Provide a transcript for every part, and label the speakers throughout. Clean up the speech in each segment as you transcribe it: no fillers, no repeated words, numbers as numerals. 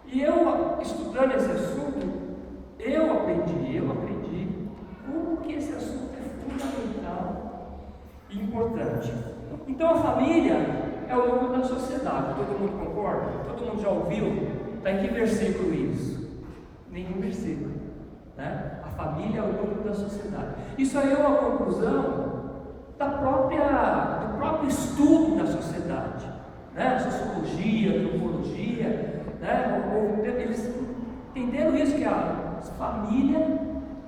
Speaker 1: E eu, estudando esse assunto, eu aprendi como que esse assunto é fundamental e importante. Então a família é o núcleo da sociedade, todo mundo concorda? Todo mundo já ouviu? Está em que versículo isso? Nenhum versículo, né? A família é o núcleo da sociedade. Isso aí é uma conclusão do próprio estudo da sociedade, né? Sociologia, antropologia, né? Eles entenderam isso, que a família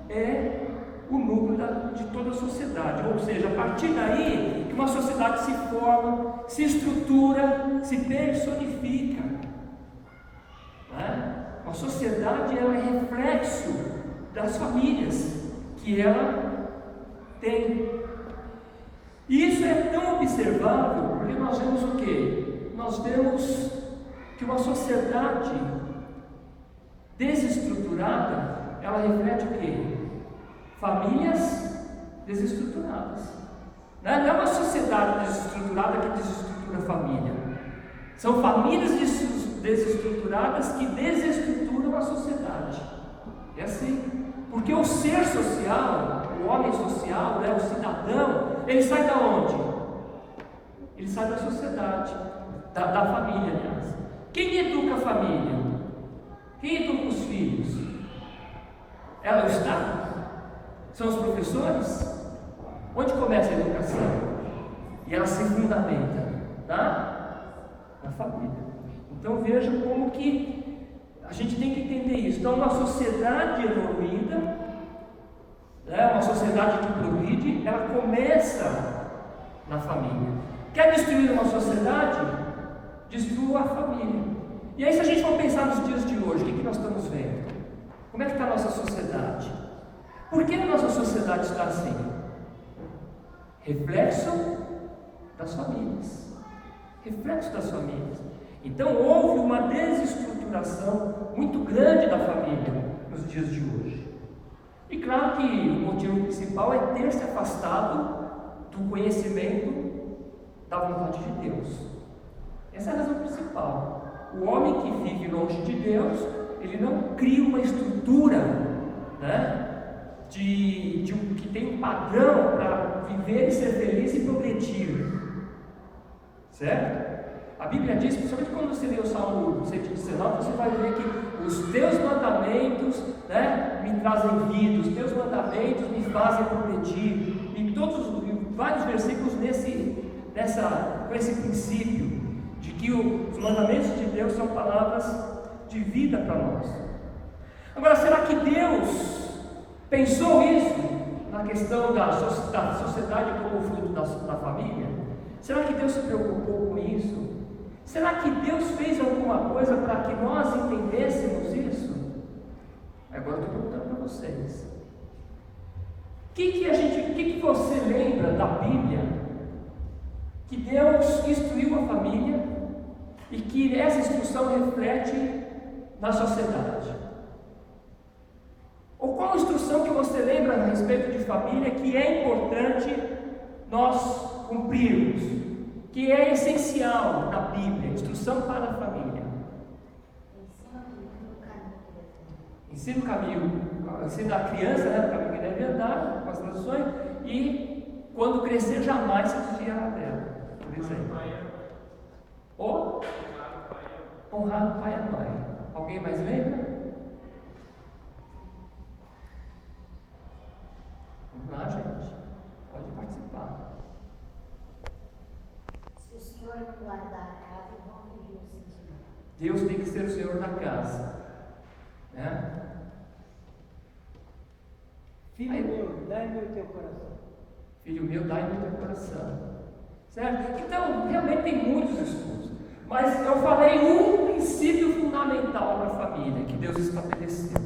Speaker 1: é o núcleo de toda a sociedade, ou seja, a partir daí que uma sociedade se forma, se estrutura, se personifica, né? A sociedade ela é reflexo das famílias que ela tem. E isso é tão observável porque nós vemos o quê? Nós vemos que uma sociedade desestruturada, ela reflete o quê? Famílias desestruturadas. Não é uma sociedade desestruturada que desestrutura a família. São famílias desestruturadas que desestruturam a sociedade. É assim. Porque o ser social, o homem social, o cidadão, ele sai da onde? Ele sai da sociedade, da família, aliás. Quem educa a família? Quem educa os filhos? É o Estado? São os professores? Onde começa a educação? E ela se fundamenta na família. Então veja como que a gente tem que entender isso. Então uma sociedade evoluída, uma sociedade que progride, ela começa na família. Quer destruir uma sociedade? Destrua a família. E aí, se a gente for pensar nos dias de hoje, o que nós estamos vendo? Como é que está a nossa sociedade? Por que a nossa sociedade está assim? Reflexo das famílias. Reflexo das famílias. Então houve uma desestruturação muito grande da família nos dias de hoje. E claro que o motivo principal é ter se afastado do conhecimento da vontade de Deus. Essa é a razão principal. O homem que vive longe de Deus, ele não cria uma estrutura, que tem um padrão para viver e ser feliz e progredir, certo? A Bíblia diz, principalmente quando você lê o Salmo 119, você vai ver que os teus mandamentos, me trazem vida, os teus mandamentos me fazem progredir. E vários versículos com esse princípio de que os mandamentos de Deus são palavras de vida para nós. Agora, será que Deus pensou isso na questão da sociedade como fruto da família? Será que Deus se preocupou com isso? Será que Deus fez alguma coisa para que nós entendêssemos isso? Agora eu estou perguntando para vocês. O que você lembra da Bíblia que Deus instruiu a família e que essa instrução reflete na sociedade? Ou qual instrução que você lembra a respeito de família que é importante nós cumprirmos, que é essencial na Bíblia, instrução para a família? Ensina o caminho, ensina a criança, o caminho que deve andar, com as traduções, e quando crescer jamais se desviará dela, por exemplo. Ou honrar o pai e a mãe. Alguém mais lembra? Vamos lá, gente. Pode participar.
Speaker 2: Se o Senhor não guardar a casa, não tem Deus sentido.
Speaker 1: Deus tem que ser o Senhor da casa.
Speaker 3: Filho meu, dai-me o teu coração.
Speaker 1: Filho meu, dai-me o teu coração. Certo? Então, realmente tem muitos estudos. Mas eu falei um princípio fundamental para a família que Deus estabeleceu.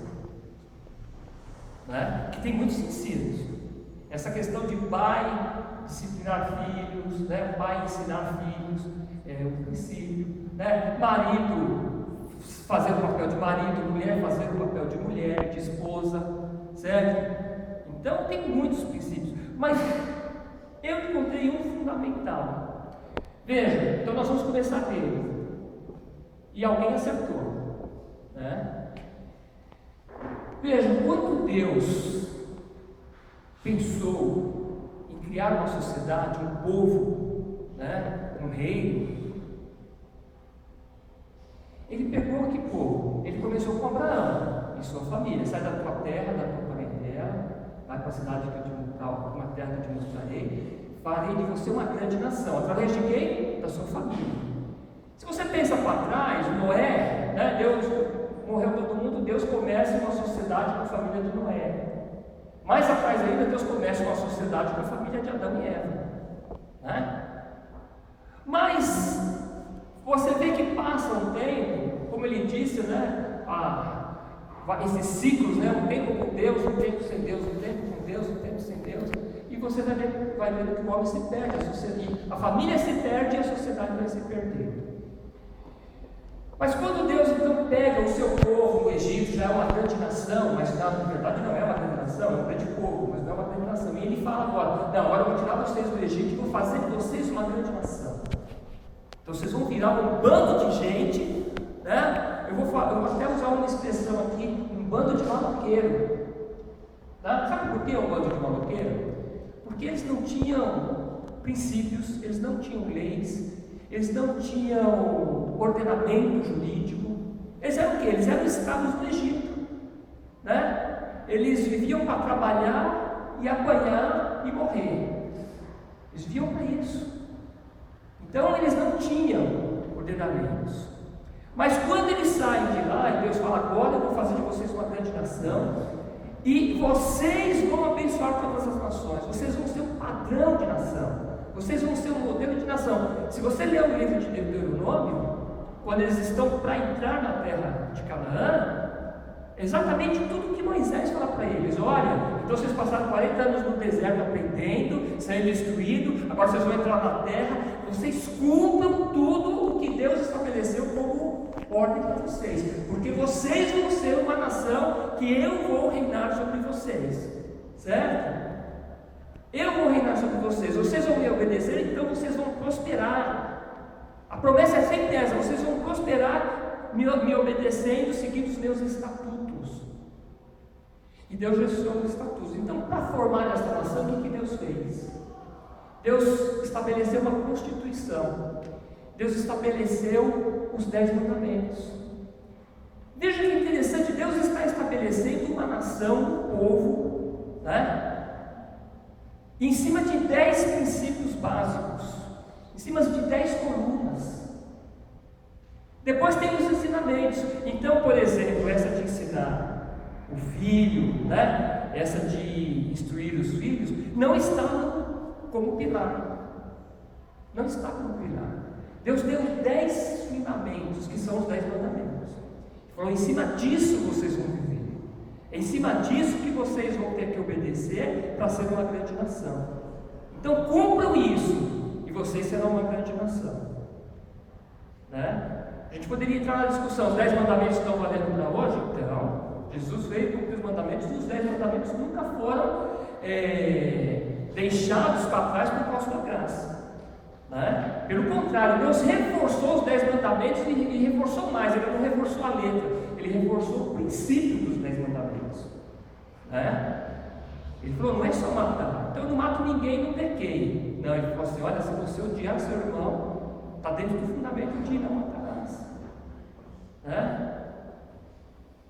Speaker 1: Que tem muitos ensinos. Essa questão de pai disciplinar filhos, pai ensinar filhos, é um princípio. Marido fazer o papel de marido, mulher fazer o papel de mulher, de esposa, certo? Então tem muitos princípios, mas eu encontrei um fundamental. Veja, então nós vamos começar dele. E alguém acertou. né? Veja, quando Deus pensou em criar uma sociedade, um povo, né, um reino, Ele pegou que povo? Ele começou com Abraão e sua família. Sai da tua terra, da tua parentela, vai para a cidade que eu te mostrarei, uma terra que eu te mostrarei, farei de você uma grande nação. Através de quem? Da sua família. Se você pensa para trás, Noé, né, Deus morreu todo mundo, Deus começa uma sociedade com a família de Noé. Mais atrás ainda, Deus começa uma sociedade com a família de Adão e Eva, né? Mas você vê que passa um tempo, como ele disse, né? Esses ciclos, né? Um tempo com Deus, um tempo sem Deus, um tempo com Deus, um tempo sem Deus. E você vai vendo que o homem se perde, a família se perde e a sociedade vai se perder. Mas quando Deus então pega o seu povo no Egito, já é uma grande nação, mas na verdade não é uma grande nação, é um grande povo, mas não é uma grande nação. E ele fala agora, não, agora eu vou tirar vocês do Egito e vou fazer de vocês uma grande nação. Então vocês vão virar um bando de gente, né? Eu vou até usar uma expressão aqui, um bando de maloqueiro. Tá? Sabe por que um bando de maloqueiro? Porque eles não tinham princípios, eles não tinham leis, eles não tinham ordenamento jurídico. Eles eram o quê? Eles eram escravos do Egito, né? Eles viviam para trabalhar e apanhar e morrer. Eles viviam para isso. Então eles não tinham ordenamentos. Mas quando eles saem de lá e Deus fala, agora eu vou fazer de vocês uma grande nação e vocês vão abençoar todas as nações, vocês vão ser um padrão de nação, vocês vão ser um modelo de nação. Se você ler o livro de Deuteronômio, quando eles estão para entrar na terra de Canaã, é exatamente tudo que Moisés fala para eles. Olha, então vocês passaram 40 anos no deserto aprendendo, saindo destruídos, agora vocês vão entrar na terra, vocês cumpram tudo o que Deus estabeleceu como ordem para vocês, porque vocês vão ser uma nação que eu vou reinar sobre vocês, certo? Eu vou reinar sobre vocês, vocês vão me obedecer, então vocês vão prosperar. A promessa é sempre essa, vocês vão prosperar me obedecendo, seguindo os meus estatutos. E Deus gestou os estatutos. Então, para formar esta nação, o que Deus fez? Deus estabeleceu uma constituição. Deus estabeleceu os 10 mandamentos. Veja que interessante, Deus está estabelecendo uma nação, um povo, né? Em cima de 10 princípios básicos, em cima de 10 colunas. Depois tem os ensinamentos. Então, por exemplo, essa de ensinar o filho, né? Essa de instruir os filhos, não está como pilar. Não está como pilar. Deus deu 10 fundamentos, que são os 10 mandamentos. Falou, em cima disso vocês vão viver. É em cima disso que vocês vão ter que obedecer para ser uma grande nação. Então cumpram isso, e vocês serão uma grande nação. Né? A gente poderia entrar na discussão, os 10 mandamentos estão valendo para hoje? Então, Jesus veio cumprir os mandamentos, e os 10 mandamentos nunca foram deixados para trás por causa da graça. Né? Pelo contrário, Deus reforçou os 10 mandamentos e reforçou mais. Ele não reforçou a letra, ele reforçou o princípio dos 10 mandamentos. Né? Ele falou, não é só matar, então eu não mato ninguém, não pequei. Não, ele falou assim, olha, se você odiar seu irmão, está dentro do fundamento de não matarás. Né?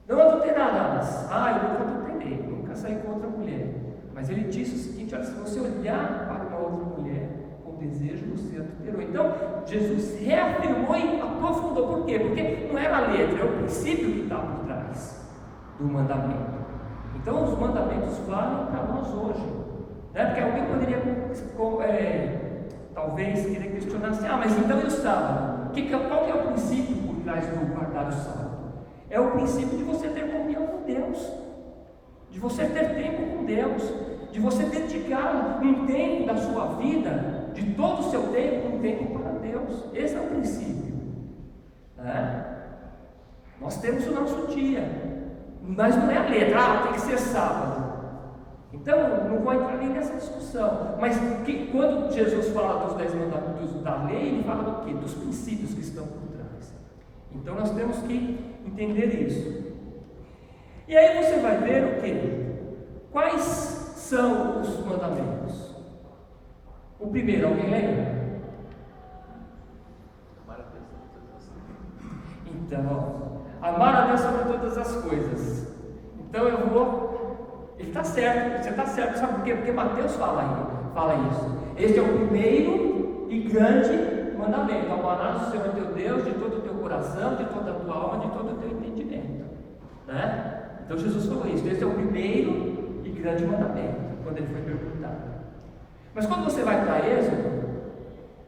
Speaker 1: Não adulterarás. Eu nunca adulterei, nunca saí com outra mulher. Mas ele disse o seguinte, olha, se você olhar para uma outra mulher com desejo, você adulterou. Então, Jesus reafirmou e aprofundou. Por quê? Porque não era a letra, é o princípio que está por trás do mandamento. Então, os mandamentos valem para nós hoje. Né? Porque alguém poderia, talvez, querer questionar assim, mas então e o sábado? Qual que é o princípio por trás do guardar o sábado? É o princípio de você ter comunhão com Deus, de você ter tempo com Deus, de você dedicar um tempo da sua vida, de todo o seu tempo, um tempo para Deus. Esse é o princípio. Né? Nós temos o nosso dia, mas não é a letra, tem que ser sábado. Então, não vou entrar nem nessa discussão, mas quando Jesus fala dos 10 mandamentos da lei, ele fala do quê? Dos princípios que estão por trás. Então nós temos que entender isso. E aí você vai ver o quê? Quais são os mandamentos? O primeiro, alguém lembra? Então, amar a Deus sobre todas as coisas. Então eu vou. Ele está certo, você está certo, sabe por quê? Porque Mateus fala isso. Este é o primeiro e grande mandamento: amarás o Senhor teu Deus de todo o teu coração, de toda a tua alma, de todo o teu entendimento. Né? Então Jesus falou isso. Este é o primeiro e grande mandamento, quando ele foi perguntado. Mas quando você vai para Êxodo,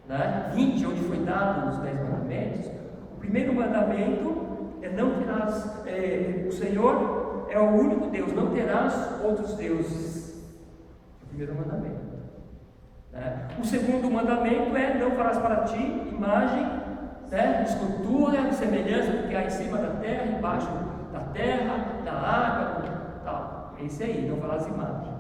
Speaker 1: né, 20, onde foi dado os 10 mandamentos, o primeiro mandamento é: não terás, o Senhor é o único Deus, não terás outros deuses. É o primeiro mandamento. Né? O segundo mandamento é: não farás para ti imagem, né, escultura, semelhança do que há em cima da terra, embaixo da terra, da água, tal. É esse aí, não farás imagem.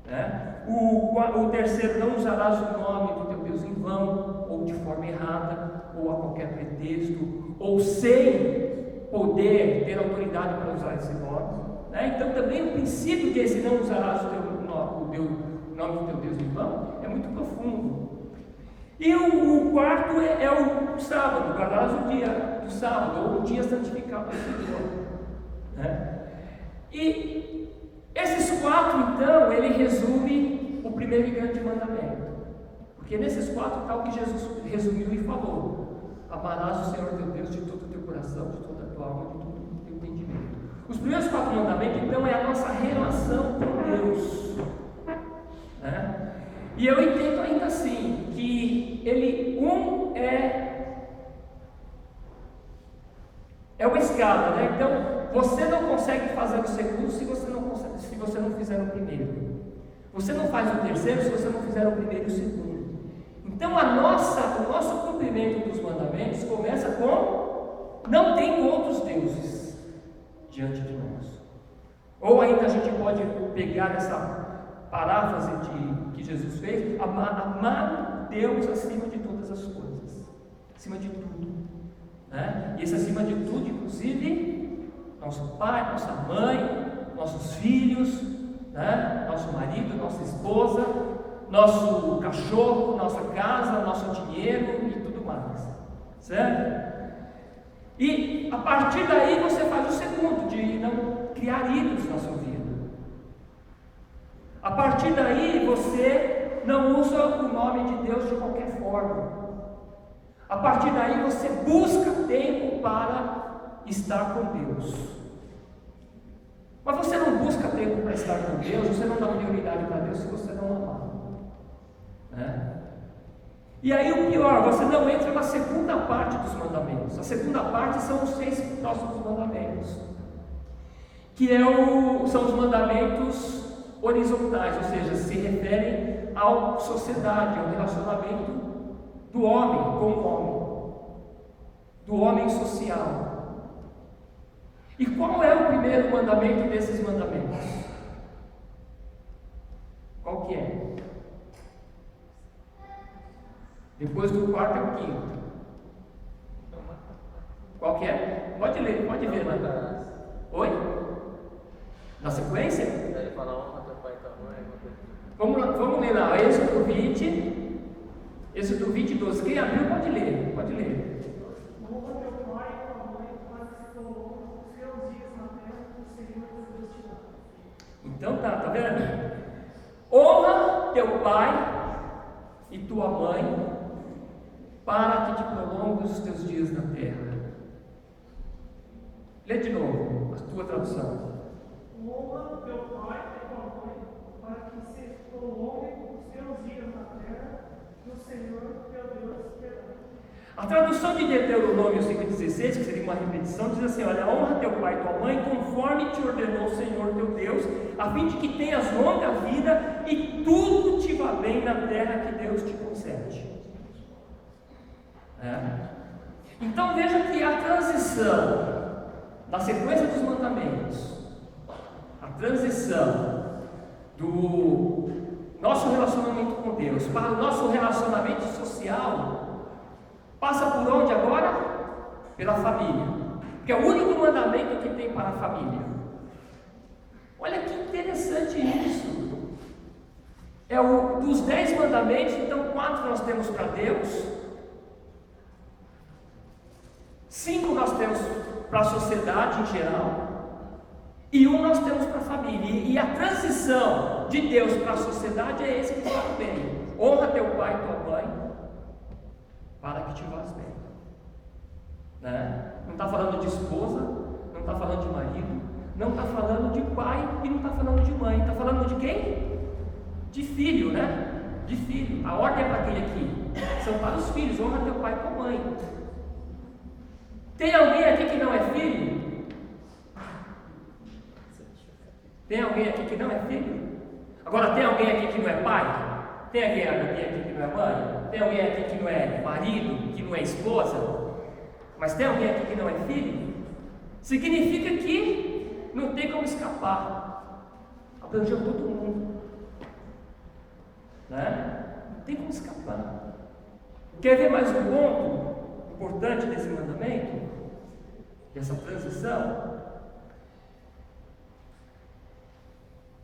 Speaker 1: Né? O terceiro: não usarás o nome do teu Deus em vão, ou de forma errada, ou a qualquer pretexto, ou sem poder, ter autoridade para usar esse nome. Né? Então também o princípio de esse não usarás o nome do teu Deus em vão é muito profundo. E o quarto é o sábado: guardarás o dia do sábado, ou o dia santificado do Senhor. Né? E esses quatro, então, ele resume o primeiro e grande mandamento. Porque nesses quatro está o que Jesus resumiu e falou: amarás o Senhor teu Deus de todo o teu coração, de toda a tua alma, de todo o teu entendimento. Os primeiros quatro mandamentos, então, é a nossa relação com Deus. Né? E eu entendo ainda assim, que é uma escada, né? Então, você não consegue fazer o segundo se você não fizer o primeiro. Você não faz o terceiro se você não fizer o primeiro e o segundo. Então, o nosso cumprimento dos mandamentos começa com: não tem outros deuses diante de nós. Ou ainda a gente pode pegar essa paráfrase que Jesus fez: amar Deus acima de todas as coisas, acima de tudo. Né? E esse acima de tudo, inclusive, nosso pai, nossa mãe, nossos filhos, né? Nosso marido, nossa esposa, nosso cachorro, nossa casa, nosso dinheiro e tudo mais. Certo? E a partir daí você faz o segundo, de não criar ídolos na sua vida. A partir daí você não usa o nome de Deus de qualquer forma. A partir daí você busca tempo para estar com Deus. Mas você não busca tempo para estar com Deus, você não dá prioridade para Deus se você não amar. Né? E aí o pior, você não entra na segunda parte dos mandamentos. A segunda parte são os 6 próximos mandamentos, que são os mandamentos horizontais, ou seja, se referem à sociedade, ao relacionamento do homem com o homem, do homem social. E qual é o primeiro mandamento desses mandamentos? Qual que é? Depois do quarto é o quinto. Qual que é? Pode ler, pode ver, né? Oi? Na sequência?
Speaker 4: Ele fala: honra teu pai e tua mãe.
Speaker 1: Vamos ler lá, Êxodo 20, Êxodo 20, 12. Quem abriu pode ler, pode ler.
Speaker 5: Honra teu pai e tua mãe, para que se prolonguem os teus dias na terra que o Senhor teu Deus te dá.
Speaker 1: Então tá vendo? Honra teu pai e tua mãe, para que te prolongues os teus dias na terra. Lê de novo a tua tradução.
Speaker 5: Honra teu pai e tua mãe, para que se prolonguem os teus dias na terra que o Senhor teu Deus te dá.
Speaker 1: A tradução de Deuteronômio 5,16, que seria uma repetição, diz assim: olha, honra teu pai e tua mãe, conforme te ordenou o Senhor teu Deus, a fim de que tenhas longa vida e tudo te vá bem na terra que Deus te concede. Então veja que a transição da sequência dos mandamentos, a transição do nosso relacionamento com Deus para o nosso relacionamento social, passa por onde agora? pela família, porque é o único mandamento que tem para a família. Olha que interessante isso. Dos 10 mandamentos, então 4 nós temos para Deus, 5 nós temos para a sociedade em geral, e 1 nós temos para a família. E a transição de Deus para a sociedade é esse que fala bem: honra teu pai e tua mãe, para que te vás bem. Né? Não está falando de esposa, não está falando de marido, não está falando de pai e não está falando de mãe. Está falando de quem? De filho, né? De filho. A ordem é para quem aqui? São para os filhos. Honra teu pai e tua mãe. Tem alguém aqui que não é filho? Tem alguém aqui que não é filho? Agora, tem alguém aqui que não é pai? Tem alguém aqui que não é mãe? Tem alguém aqui que não é marido? Que não é esposa? Mas tem alguém aqui que não é filho? Significa que não tem como escapar. Abrangeu todo mundo. Né? Não tem como escapar. Quer ver mais um ponto importante desse mandamento? Dessa transição?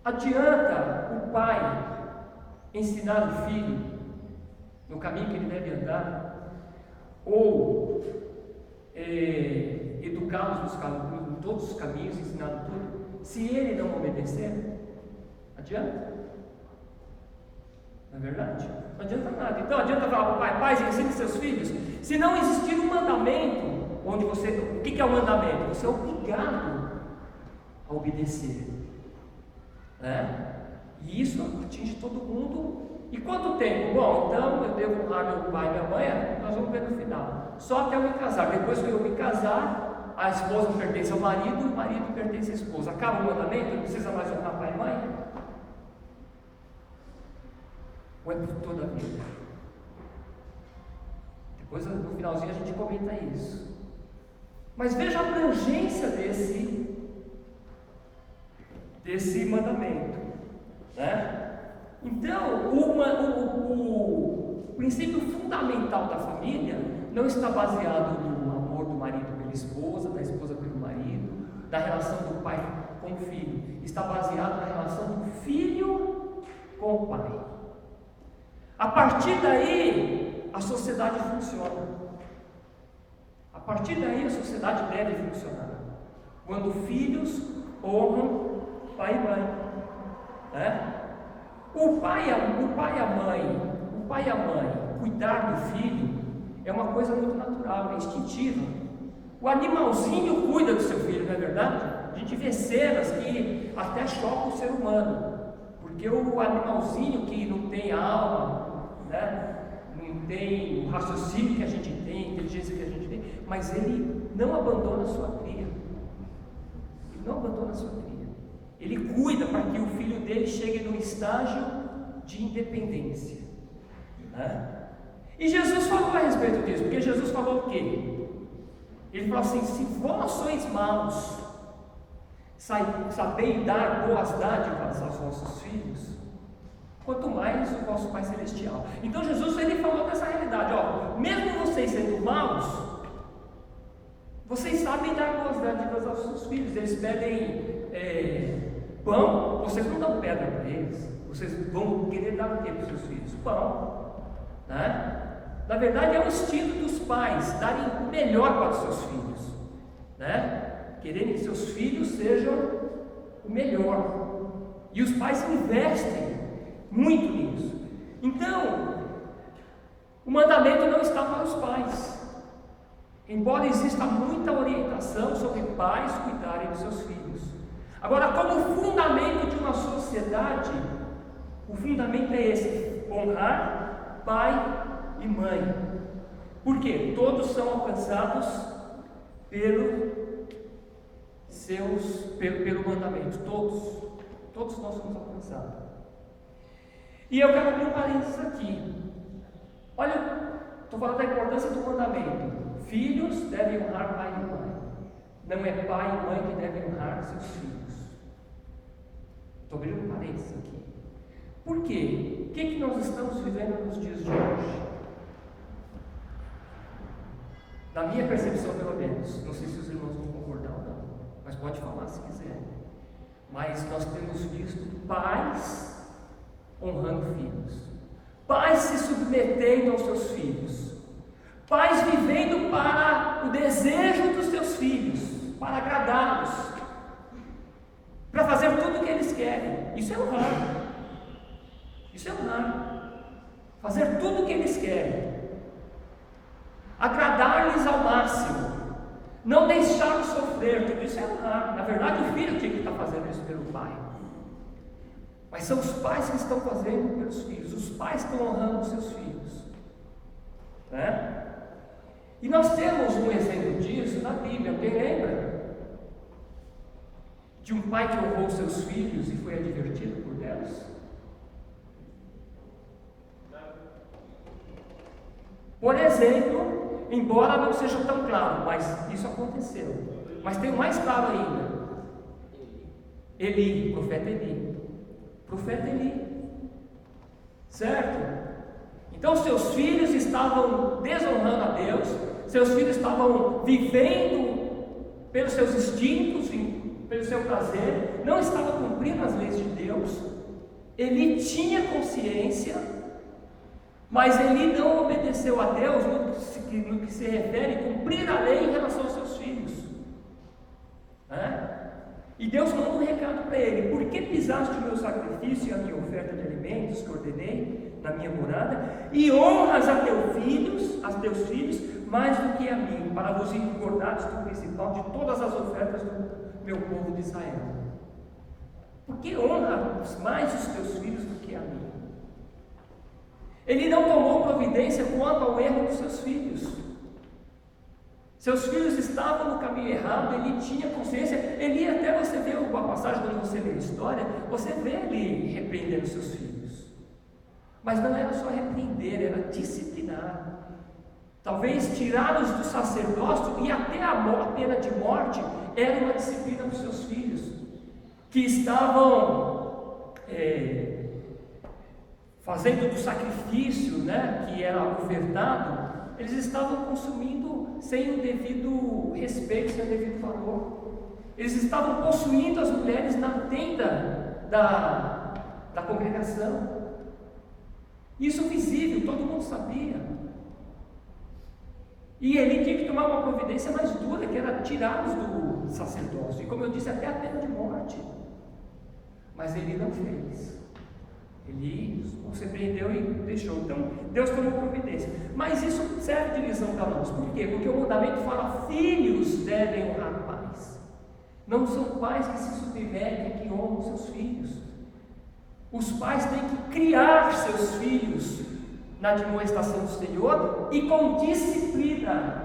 Speaker 1: Adianta o pai ensinar o filho no caminho que ele deve andar, ou educá-los em todos os caminhos, ensinando tudo, se ele não obedecer? Adianta? Não é verdade? Não adianta nada. Então adianta falar para o pai: pais, ensine seus filhos. Se não existir um mandamento, onde você, o que é o mandamento? Você é obrigado a obedecer, né? E isso atinge todo mundo. E quanto tempo? Bom, então eu devo honrar meu pai e minha mãe, nós vamos ver no final. Só até eu me casar. Depois que eu me casar, a esposa pertence ao marido, o marido pertence à esposa. Acaba o mandamento, não precisa mais honrar pai e mãe? Ou é por toda a vida? Depois no finalzinho a gente comenta isso. Mas veja a abrangência desse mandamento, né? Então, o princípio fundamental da família não está baseado no amor do marido pela esposa, da esposa pelo marido, da relação do pai com o filho. Está baseado na relação do filho com o pai. A partir daí, a sociedade funciona. A partir daí, a sociedade deve funcionar. Quando filhos honram pai e mãe, né? O pai e a mãe cuidar do filho é uma coisa muito natural, é instintiva. O animalzinho cuida do seu filho, não é verdade? A gente vê cenas que até chocam o ser humano, porque o animalzinho que não tem alma, né? Não tem o raciocínio que a gente tem, a inteligência que a gente tem, mas ele não abandona a sua cria. Ele não abandona a sua cria. Ele cuida para que o filho dele chegue no estágio de independência, né? E Jesus falou a respeito disso, porque Jesus falou o quê? Ele falou assim: se vós sois maus, sabeis dar boas dádivas aos vossos filhos, quanto mais o vosso Pai Celestial. Então Jesus, ele falou dessa realidade: ó, mesmo vocês sendo maus, vocês sabem dar boas dádivas aos seus filhos. Eles pedem pão, vocês não dão pedra para eles. Vocês vão querer dar o que para os seus filhos? Pão, né? Na verdade, é o instinto dos pais darem o melhor para os seus filhos, né? Quererem que seus filhos sejam o melhor. E os pais investem muito nisso. Então, o mandamento não está para os pais. Embora exista muita orientação sobre pais cuidarem dos seus filhos. Agora, como fundamento de uma sociedade, o fundamento é esse: honrar pai e mãe. Por quê? Todos são alcançados pelo mandamento. Todos nós somos alcançados. E eu quero abrir um parênteses aqui. Olha, estou falando da importância do mandamento. Filhos devem honrar pai e mãe. Não é pai e mãe que devem honrar seus filhos. Estou abrindo um parênteses aqui. Por quê? O que nós estamos vivendo nos dias de hoje? Na minha percepção, pelo menos. Não sei se os irmãos vão concordar ou não, mas pode falar se quiser. Mas nós temos visto pais honrando filhos, pais se submetendo aos seus filhos, pais vivendo para o desejo dos seus filhos, para agradá-los, para fazer tudo o que eles querem. Isso é honrar. Isso é honrar. Fazer tudo o que eles querem, agradar-lhes ao máximo, não deixá-los sofrer. Tudo isso é honrar. Na verdade, o filho tinha que estar fazendo isso pelo pai, mas são os pais que estão fazendo pelos filhos. Os pais estão honrando os seus filhos, né? E nós temos um exemplo disso na Bíblia. Alguém lembra de um pai que honrou seus filhos e foi advertido por Deus? Por exemplo, embora não seja tão claro, mas isso aconteceu. Mas tem o mais claro ainda: Eli, profeta Eli. Profeta Eli, certo? Então seus filhos estavam desonrando a Deus, seus filhos estavam vivendo pelos seus instintos, pelo seu prazer, não estavam cumprindo as leis de Deus. Ele tinha consciência, mas ele não obedeceu a Deus no que se refere a cumprir a lei em relação aos seus filhos, né? E Deus manda um recado para ele: por que pisaste o meu sacrifício e a minha oferta de alimentos que ordenei na minha morada, e honras a teus filhos mais do que a mim, para vos engordares do principal de todas as ofertas do meu povo de Israel? Por que honras mais os teus filhos do que a mim? Ele não tomou providência quanto ao erro dos seus filhos. Seus filhos estavam no caminho errado, ele tinha consciência. Ele, até você vê uma passagem, quando você lê a história, você vê ele repreendendo seus filhos. Mas não era só repreender, era disciplinar. Talvez tirá-los do sacerdócio e até a pena de morte era uma disciplina dos seus filhos, que estavam fazendo do sacrifício, né, que era ofertado, eles estavam consumindo sem o devido respeito, sem o devido valor. Eles estavam possuindo as mulheres na tenda da congregação. Isso visível, todo mundo sabia. E ele tinha que tomar uma providência mais dura, que era tirá-los do sacerdócio. E como eu disse, até a pena de morte. Mas ele não fez. Ele os repreendeu e deixou. Então, Deus tomou providência. Mas isso serve de lição para nós. Por quê? Porque o mandamento fala: filhos devem honrar pais. Não são pais que se submetem, que honram seus filhos. Os pais têm que criar seus filhos na admoestação do Senhor e com disciplina.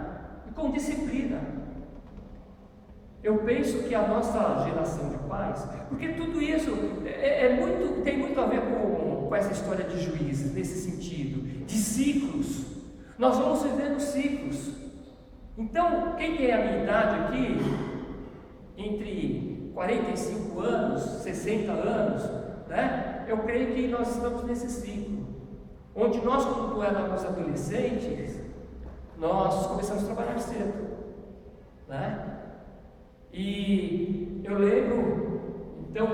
Speaker 1: Eu penso que a nossa geração de pais, porque tudo isso tem muito a ver com essa história de Juízes, nesse sentido, de ciclos. Nós vamos vivendo ciclos. Então, quem tem a minha idade aqui, entre 45 anos, 60 anos, né? Eu creio que nós estamos nesse ciclo, onde nós, quando éramos adolescentes, nós começamos a trabalhar cedo, né? E eu lembro, então,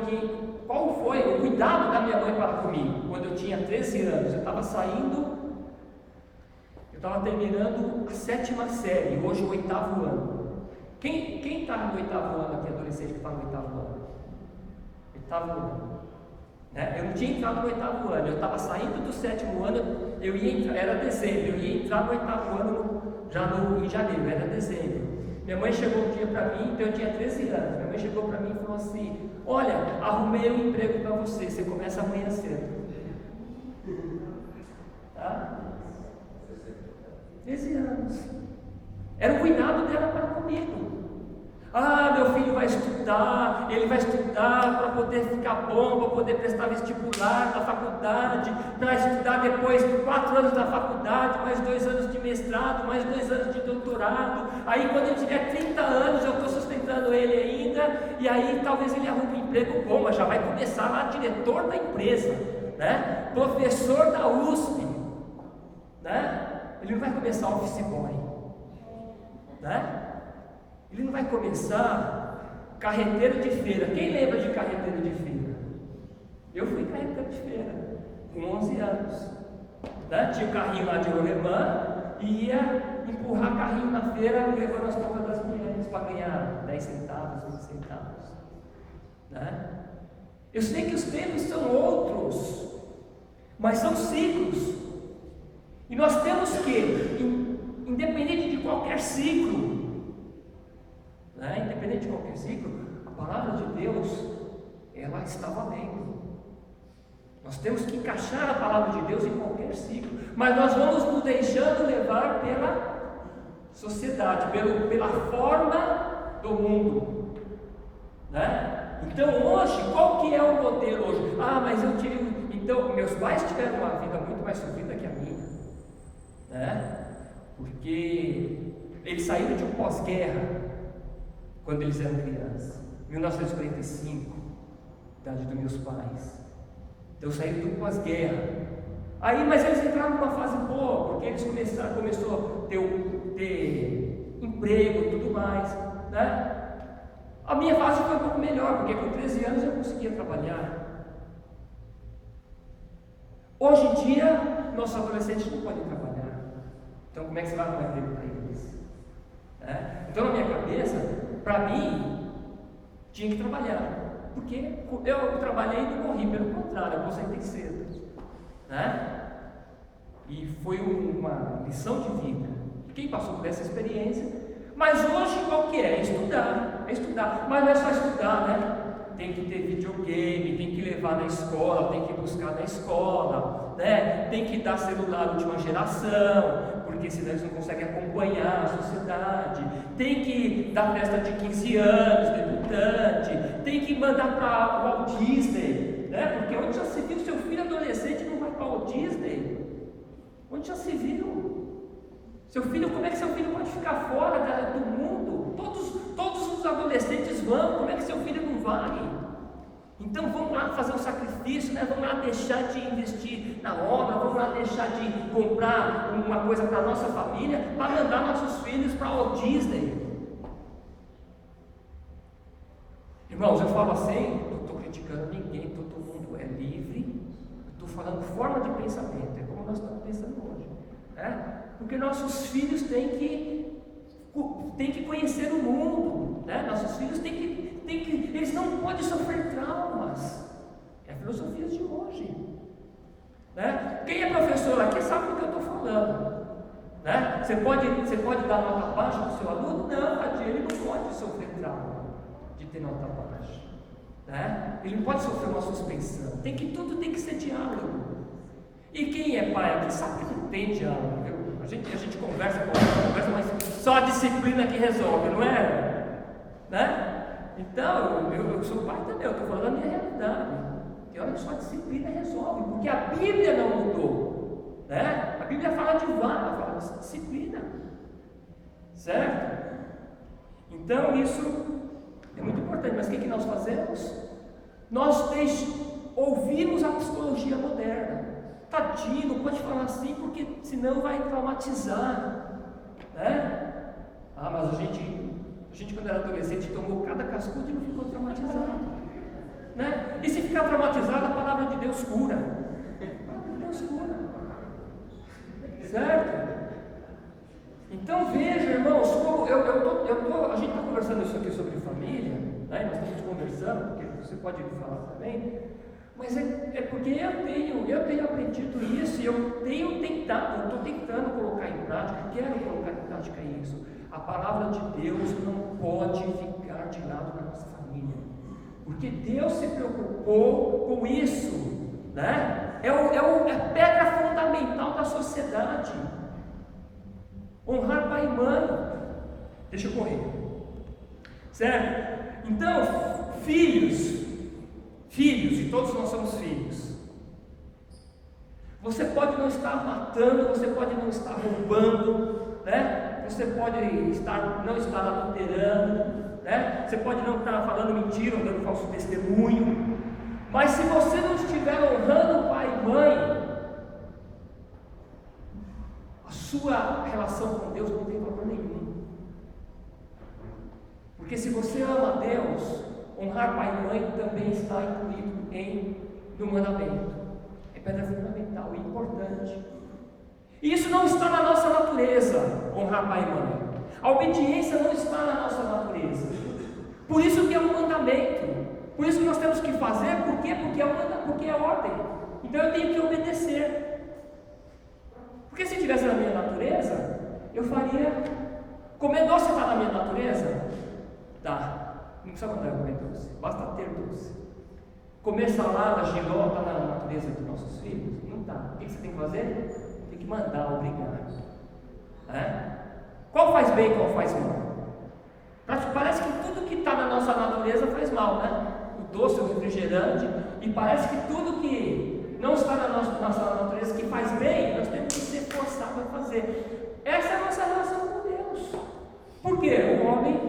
Speaker 1: qual foi o cuidado da minha mãe para comigo, quando eu tinha 13 anos, eu estava terminando a 7ª série, hoje o 8º ano. Quem está no 8º ano aqui, adolescente que está no 8º ano? 8º ano. Né? Eu não tinha entrado no 8º ano, eu estava saindo do 7º ano, era dezembro, eu ia entrar no 8º ano já em janeiro, era dezembro. Minha mãe chegou um dia para mim, então eu tinha 13 anos, minha mãe chegou para mim e falou assim: olha, arrumei um emprego para você começa amanhã cedo. Tá? 13 anos. Era o cuidado dela para comigo. Meu filho vai estudar, ele vai estudar para poder ficar bom, para poder prestar vestibular na faculdade, para estudar depois 4 anos na faculdade, mais 2 anos de mestrado, mais 2 anos de doutorado. Aí quando ele tiver 30 anos, eu estou sustentando ele ainda, e aí talvez ele arrume um emprego bom, mas já vai começar lá diretor da empresa, né? Professor da USP, né? Ele não vai começar office boy. né? Ele não vai começar carreteiro de feira. Quem lembra de carreteiro de feira? Eu fui carreteiro de feira com 11 anos, né? Tinha um carrinho lá de rolemã e ia empurrar carrinho na feira levando as compras das mulheres para ganhar 10 centavos, 20 centavos, né? Eu sei que os tempos são outros, mas são ciclos, e nós temos que, independente de qualquer ciclo, né? Independente de qualquer ciclo, a palavra de Deus, ela está valendo. Nós temos que encaixar a palavra de Deus em qualquer ciclo, mas nós vamos nos deixando levar pela sociedade, pela forma do mundo, né? Então hoje, qual que é o modelo hoje? Mas eu tive, então meus pais tiveram uma vida muito mais sofrida que a minha, né? Porque eles saíram de um pós-guerra quando eles eram crianças, 1945, idade dos meus pais. Então saíram do pós-guerra. Mas eles entraram numa fase boa, porque eles começou a ter emprego e tudo mais, né? A minha fase foi um pouco melhor, porque com 13 anos eu conseguia trabalhar. Hoje em dia, nossos adolescentes não podem trabalhar. Então como é que você vai arrumar emprego para eles? Então na minha cabeça, para mim, tinha que trabalhar. Porque eu trabalhei e não morri, pelo contrário, eu aposentei cedo, né? E foi uma lição de vida. Quem passou por essa experiência? Mas hoje qual que é? É estudar. Mas não é só estudar, né? Tem que ter videogame, tem que levar na escola, tem que buscar na escola, né? Tem que dar celular última geração, porque senão eles não conseguem acompanhar a sociedade. Tem que dar festa de 15 anos, debutante, tem que mandar para o Walt Disney, né? Porque onde já se viu seu filho adolescente não vai para o Walt Disney? Onde já se viu? Seu filho, como é que seu filho pode ficar fora do mundo? Todos os adolescentes vão, como é que seu filho não vai? Então vamos lá fazer um sacrifício, né? Vamos lá deixar de investir na obra, vamos lá deixar de comprar uma coisa para a nossa família, para mandar nossos filhos para o Walt Disney. Irmãos, eu falo assim, não estou criticando ninguém, todo mundo é livre, estou falando forma de pensamento, é como nós estamos pensando hoje, né? Porque nossos filhos têm que conhecer o mundo, né? Nossos filhos eles não podem sofrer traumas. É a filosofia de hoje, né? Quem é professor aqui sabe do que eu estou falando, né? Você pode dar nota baixa para o seu aluno? Não, tadinho, ele não pode sofrer trauma de ter nota baixa, né? Ele não pode sofrer uma suspensão. Tudo tem que ser diálogo. E quem é pai aqui sabe que não tem diálogo, viu? A gente conversa, mas só a disciplina que resolve, não é? Né? Então, eu sou pai também, eu estou falando da minha realidade. E olha, só a disciplina resolve, porque a Bíblia não mudou, né? A Bíblia fala de vara, fala de disciplina, certo? Então, isso é muito importante. Mas o que nós fazemos? Nós ouvimos a psicologia moderna. Tadinho, não pode falar assim porque senão vai traumatizar, né? Mas a gente quando era adolescente tomou cada cascudo e não ficou traumatizado, né? E se ficar traumatizado, a palavra de Deus cura. A palavra de Deus cura, certo? Então veja, irmãos, como a gente está conversando isso aqui sobre família, né? Nós estamos conversando, porque você pode falar também. Mas é porque eu tenho aprendido isso e eu estou tentando colocar em prática, quero colocar em prática isso. A palavra de Deus não pode ficar de lado na nossa família, porque Deus se preocupou com isso, né? É a pedra fundamental da sociedade. Honrar pai e mãe. Deixa eu correr, certo? Então, filhos, e todos nós somos filhos. Você pode não estar matando, você pode não estar roubando, né? Você pode não estar adulterando, né? Você pode não estar falando mentira ou dando falso testemunho. Mas se você não estiver honrando pai e mãe, a sua relação com Deus não tem valor nenhum. Porque se você ama a Deus, honrar pai e mãe também está incluído no mandamento. É pedra fundamental e importante. E isso não está na nossa natureza, honrar pai e mãe. A obediência não está na nossa natureza. Por isso que é um mandamento. Por isso que nós temos que fazer. Por quê? Porque é ordem. Então eu tenho que obedecer. Porque se tivesse na minha natureza, eu faria. Comer doce está na minha natureza? Tá. Não precisa mandar eu comer doce. Basta ter doce. Comer salada, giló, está na natureza dos nossos filhos? Não está. O que você tem que fazer? Tem que mandar, obrigar. Qual faz bem e qual faz mal? Parece que tudo que está na nossa natureza faz mal, né? O doce, o refrigerante, e parece que tudo que não está na nossa natureza que faz bem, nós temos que ser forçados a fazer. Essa é a nossa relação com Deus. Por quê? O homem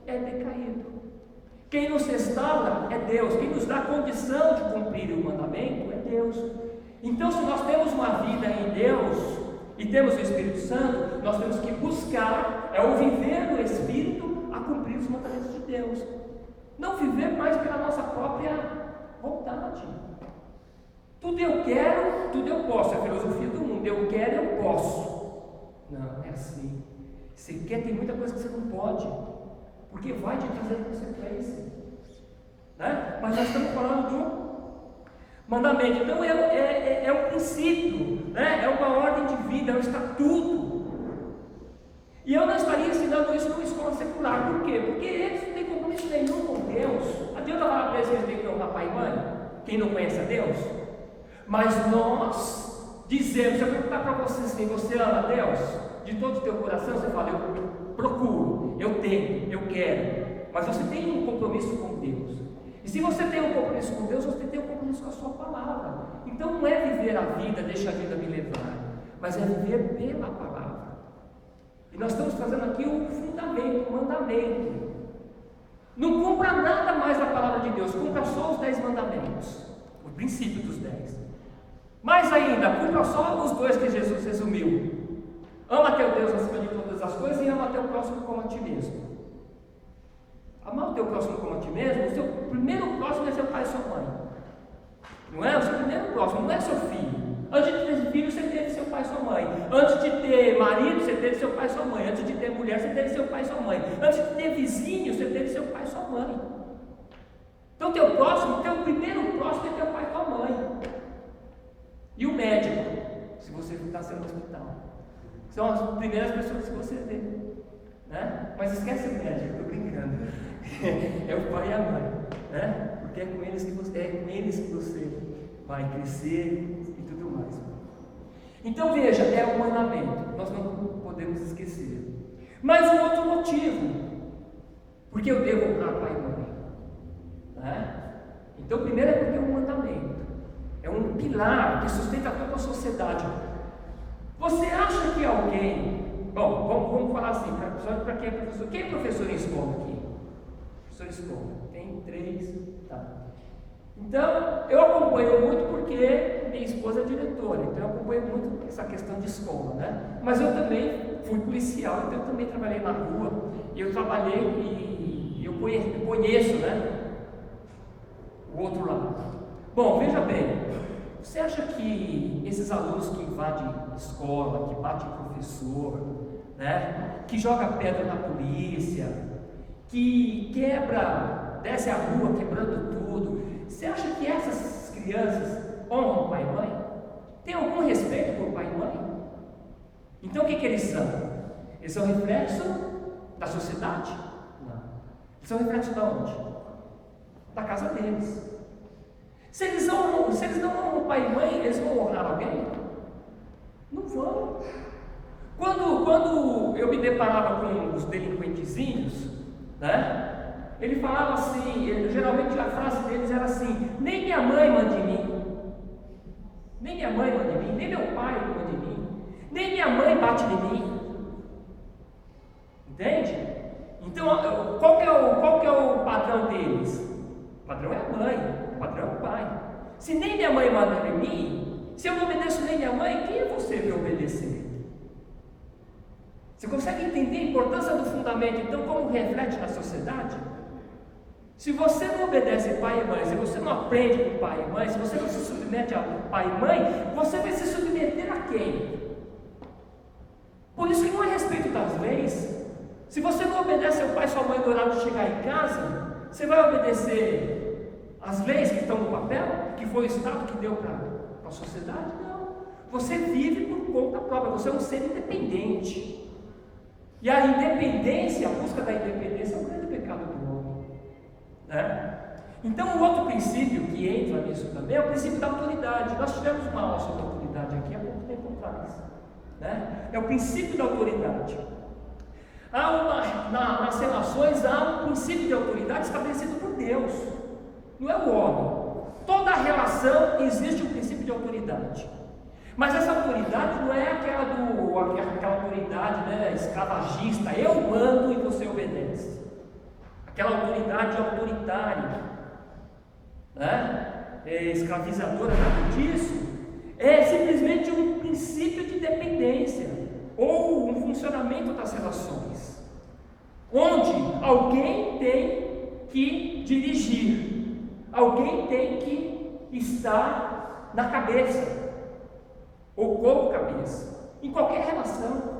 Speaker 1: é decaído. Quem nos restaura é Deus. Quem nos dá condição de cumprir o mandamento é Deus. Então, se nós temos uma vida em Deus e temos o Espírito Santo, nós temos que buscar, o viver no Espírito a cumprir os mandamentos de Deus. Não viver mais pela nossa própria vontade. Tudo eu quero, tudo eu posso. É a filosofia do mundo. Eu quero, eu posso. Não, é assim. Você quer, tem muita coisa que você não pode, porque vai te trazer consequência, né? Mas nós estamos falando do mandamento. Então é um princípio, né? É uma ordem de vida, é um estatuto. E eu não estaria ensinando isso numa escola secular. Por quê? Porque eles não têm compromisso nenhum com Deus. Adianta falar para eles que eles têm que honrar pai e mãe? Quem não conhece a Deus? Mas nós dizemos, se eu perguntar para você assim, você ama a Deus? De todo o teu coração, você fala, eu procuro, eu tento, eu quero. Mas você tem um compromisso com Deus. E se você tem um compromisso com Deus, você tem um compromisso com a sua palavra. Então não é viver a vida, deixa a vida me levar, mas é viver pela palavra. E nós estamos trazendo aqui um fundamento, um mandamento. Não cumpra nada mais da palavra de Deus, cumpra só os 10 mandamentos, o princípio dos 10. Mais ainda, cumpra só os 2 que Jesus resumiu. Ama teu Deus acima de todas as coisas e ama teu próximo como a ti mesmo. Amar o teu próximo como a ti mesmo, o seu primeiro próximo é seu pai e sua mãe. Não é? O seu primeiro próximo não é seu filho. Antes de ter filho, você teve seu pai e sua mãe. Antes de ter marido, você teve seu pai e sua mãe. Antes de ter mulher, você teve seu pai e sua mãe. Antes de ter vizinho, você teve seu pai e sua mãe. Então, teu primeiro próximo é teu pai e tua mãe. E o médico, se você está sendo no hospital. São as primeiras pessoas que você vê, né? Mas esquece o médico, estou brincando. É o pai e a mãe, né? Porque é com eles que você vai crescer e tudo mais. Então veja, é um mandamento, nós não podemos esquecer. Mas um outro motivo, porque eu devo honrar pai e mãe, né? Então primeiro é porque é um mandamento, é um pilar que sustenta toda a sociedade. Você acha que alguém... Bom, vamos falar assim, para quem é professor. Quem é professor em escola aqui? Professor em escola. Tem 3, tá. Então, eu acompanho muito porque minha esposa é diretora, então eu acompanho muito essa questão de escola, né? Mas eu também fui policial, então eu também trabalhei na rua, e eu trabalhei e eu conheço, né? O outro lado. Bom, veja bem. Você acha que esses alunos que invadem escola, que batem professor, né, que joga pedra na polícia, que desce a rua quebrando tudo, você acha que essas crianças honram pai e mãe? Tem algum respeito por pai e mãe? Então o que eles são? Eles são reflexo da sociedade? Não. Eles são reflexo de onde? Da casa deles. Se eles não honram pai e mãe, eles vão honrar alguém? Não vão. Quando eu me deparava com os delinquentezinhos, né? Ele falava assim, geralmente a frase deles era assim: nem minha mãe manda em mim, nem minha mãe manda em mim, nem meu pai manda em mim, nem minha mãe bate em mim. Entende? Então, qual que é o padrão deles? O padrão é a mãe. O padrão é o pai. Se nem minha mãe manda em mim, se eu não obedeço nem minha mãe, quem é você para obedecer? Você consegue entender a importância do fundamento, então, como reflete na sociedade? Se você não obedece pai e mãe, se você não aprende com pai e mãe, se você não se submete a pai e mãe, você vai se submeter a quem? Por isso que não é respeito das leis. Se você não obedece ao pai e sua mãe no horário de chegar em casa, você vai obedecer as leis que estão no papel, que foi o Estado que deu para a sociedade? Não. Você vive por conta própria, você é um ser independente. E a independência, a busca da independência é o grande pecado do homem, né? Então, o outro princípio que entra nisso também é o princípio da autoridade. Nós tivemos uma aula sobre autoridade aqui há pouco tempo atrás, né? É o princípio da autoridade. Nas relações há um princípio de autoridade estabelecido por Deus, não é o homem. Toda relação existe um princípio de autoridade. Mas essa autoridade não é aquela autoridade, né, escravagista, eu mando e você obedece. Aquela autoridade autoritária, né, escravizadora, nada disso. É simplesmente um princípio de dependência, ou um funcionamento das relações, onde alguém tem que dirigir, alguém tem que estar na cabeça, ou como cabeça, em qualquer relação,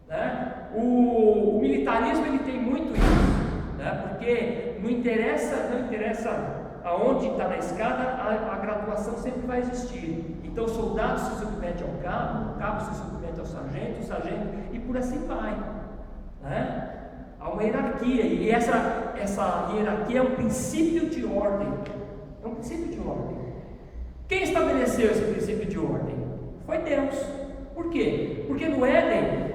Speaker 1: né? O militarismo ele tem muito isso, né? Porque não interessa aonde está na escada, a graduação sempre vai existir. Então o soldado se submete ao cabo, o cabo se submete ao sargento, o sargento, e por assim vai, né? Há uma hierarquia, e essa hierarquia é um princípio de ordem, é um princípio de ordem. Quem estabeleceu esse princípio de ordem? Foi Deus. Por quê? Porque no Éden,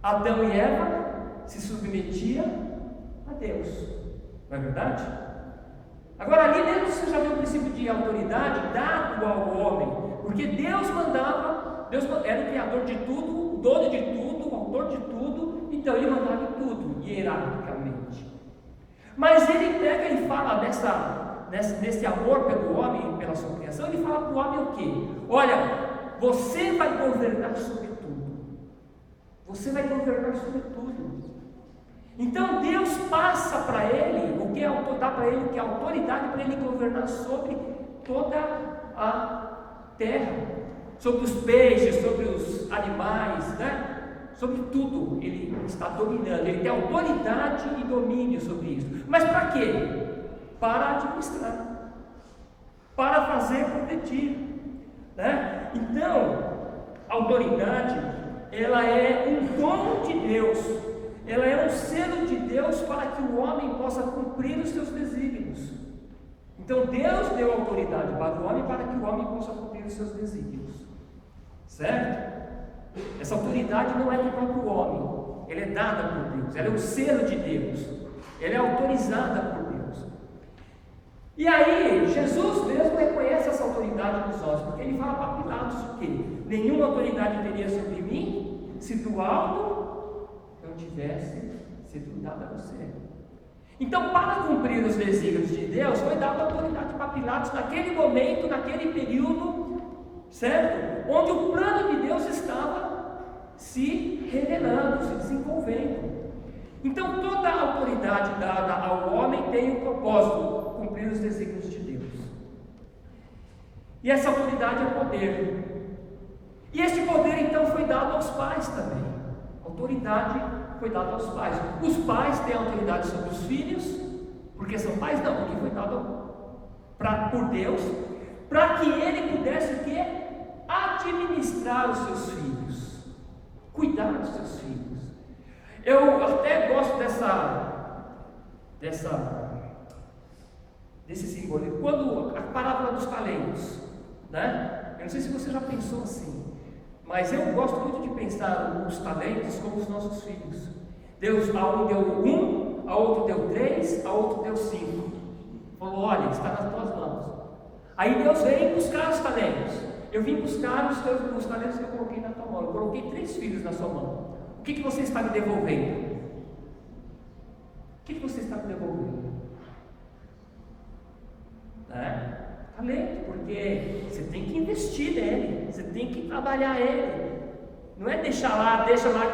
Speaker 1: Adão e Eva se submetiam a Deus, não é verdade? Agora ali dentro você já vê o princípio de autoridade dado ao homem, porque Deus mandava, Deus era o criador de tudo, o dono de tudo, o autor de tudo, então ele mandava em tudo, hierarquicamente. Mas ele pega e fala nesse amor pelo homem, pela sua criação, ele fala para o homem o quê? Olha, você vai governar sobre tudo. Você vai governar sobre tudo. Então Deus passa para ele dá para ele o que é autoridade para ele governar sobre toda a terra, sobre os peixes, sobre os animais, né? Sobre tudo ele está dominando, ele tem autoridade e domínio sobre isso. Mas para quê? Para administrar, para fazer competir, né? Então, a autoridade, ela é um dom de Deus, ela é um selo de Deus para que o homem possa cumprir os seus desígnios. Então, Deus deu autoridade para o homem para que o homem possa cumprir os seus desígnios, certo? Essa autoridade não é do próprio homem, ela é dada por Deus, ela é um selo de Deus, ela é autorizada por Deus. E aí, Jesus mesmo reconhece essa autoridade nos homens, porque ele fala para Pilatos o quê? Nenhuma autoridade teria sobre mim, se do alto eu tivesse sido dada a você. Então, para cumprir os desígnios de Deus, foi dada autoridade para Pilatos naquele momento, naquele período, certo? Onde o plano de Deus estava se revelando, se desenvolvendo. Então, toda a autoridade dada ao homem tem um propósito: cumprir os desígnios de Deus. E essa autoridade é poder. E este poder então foi dado aos pais também. A autoridade foi dada aos pais. Os pais têm autoridade sobre os filhos, porque são pais? Não, porque foi dado por Deus, para que ele pudesse o quê? Administrar os seus filhos, cuidar dos seus filhos. Eu até gosto desse simbolismo. Quando a parábola dos talentos, né? Eu não sei se você já pensou assim, mas eu gosto muito de pensar os talentos como os nossos filhos. Deus, a um deu 1, a outro deu 3, a outro deu 5. Falou: olha, está nas tuas mãos. Aí Deus veio buscar os talentos. Eu vim buscar os talentos que eu coloquei na tua mão. Eu coloquei 3 filhos na sua mão. O que você está me devolvendo? O que você está me devolvendo? Talento, porque você tem que investir nele, Você tem que trabalhar ele. Não é deixa lá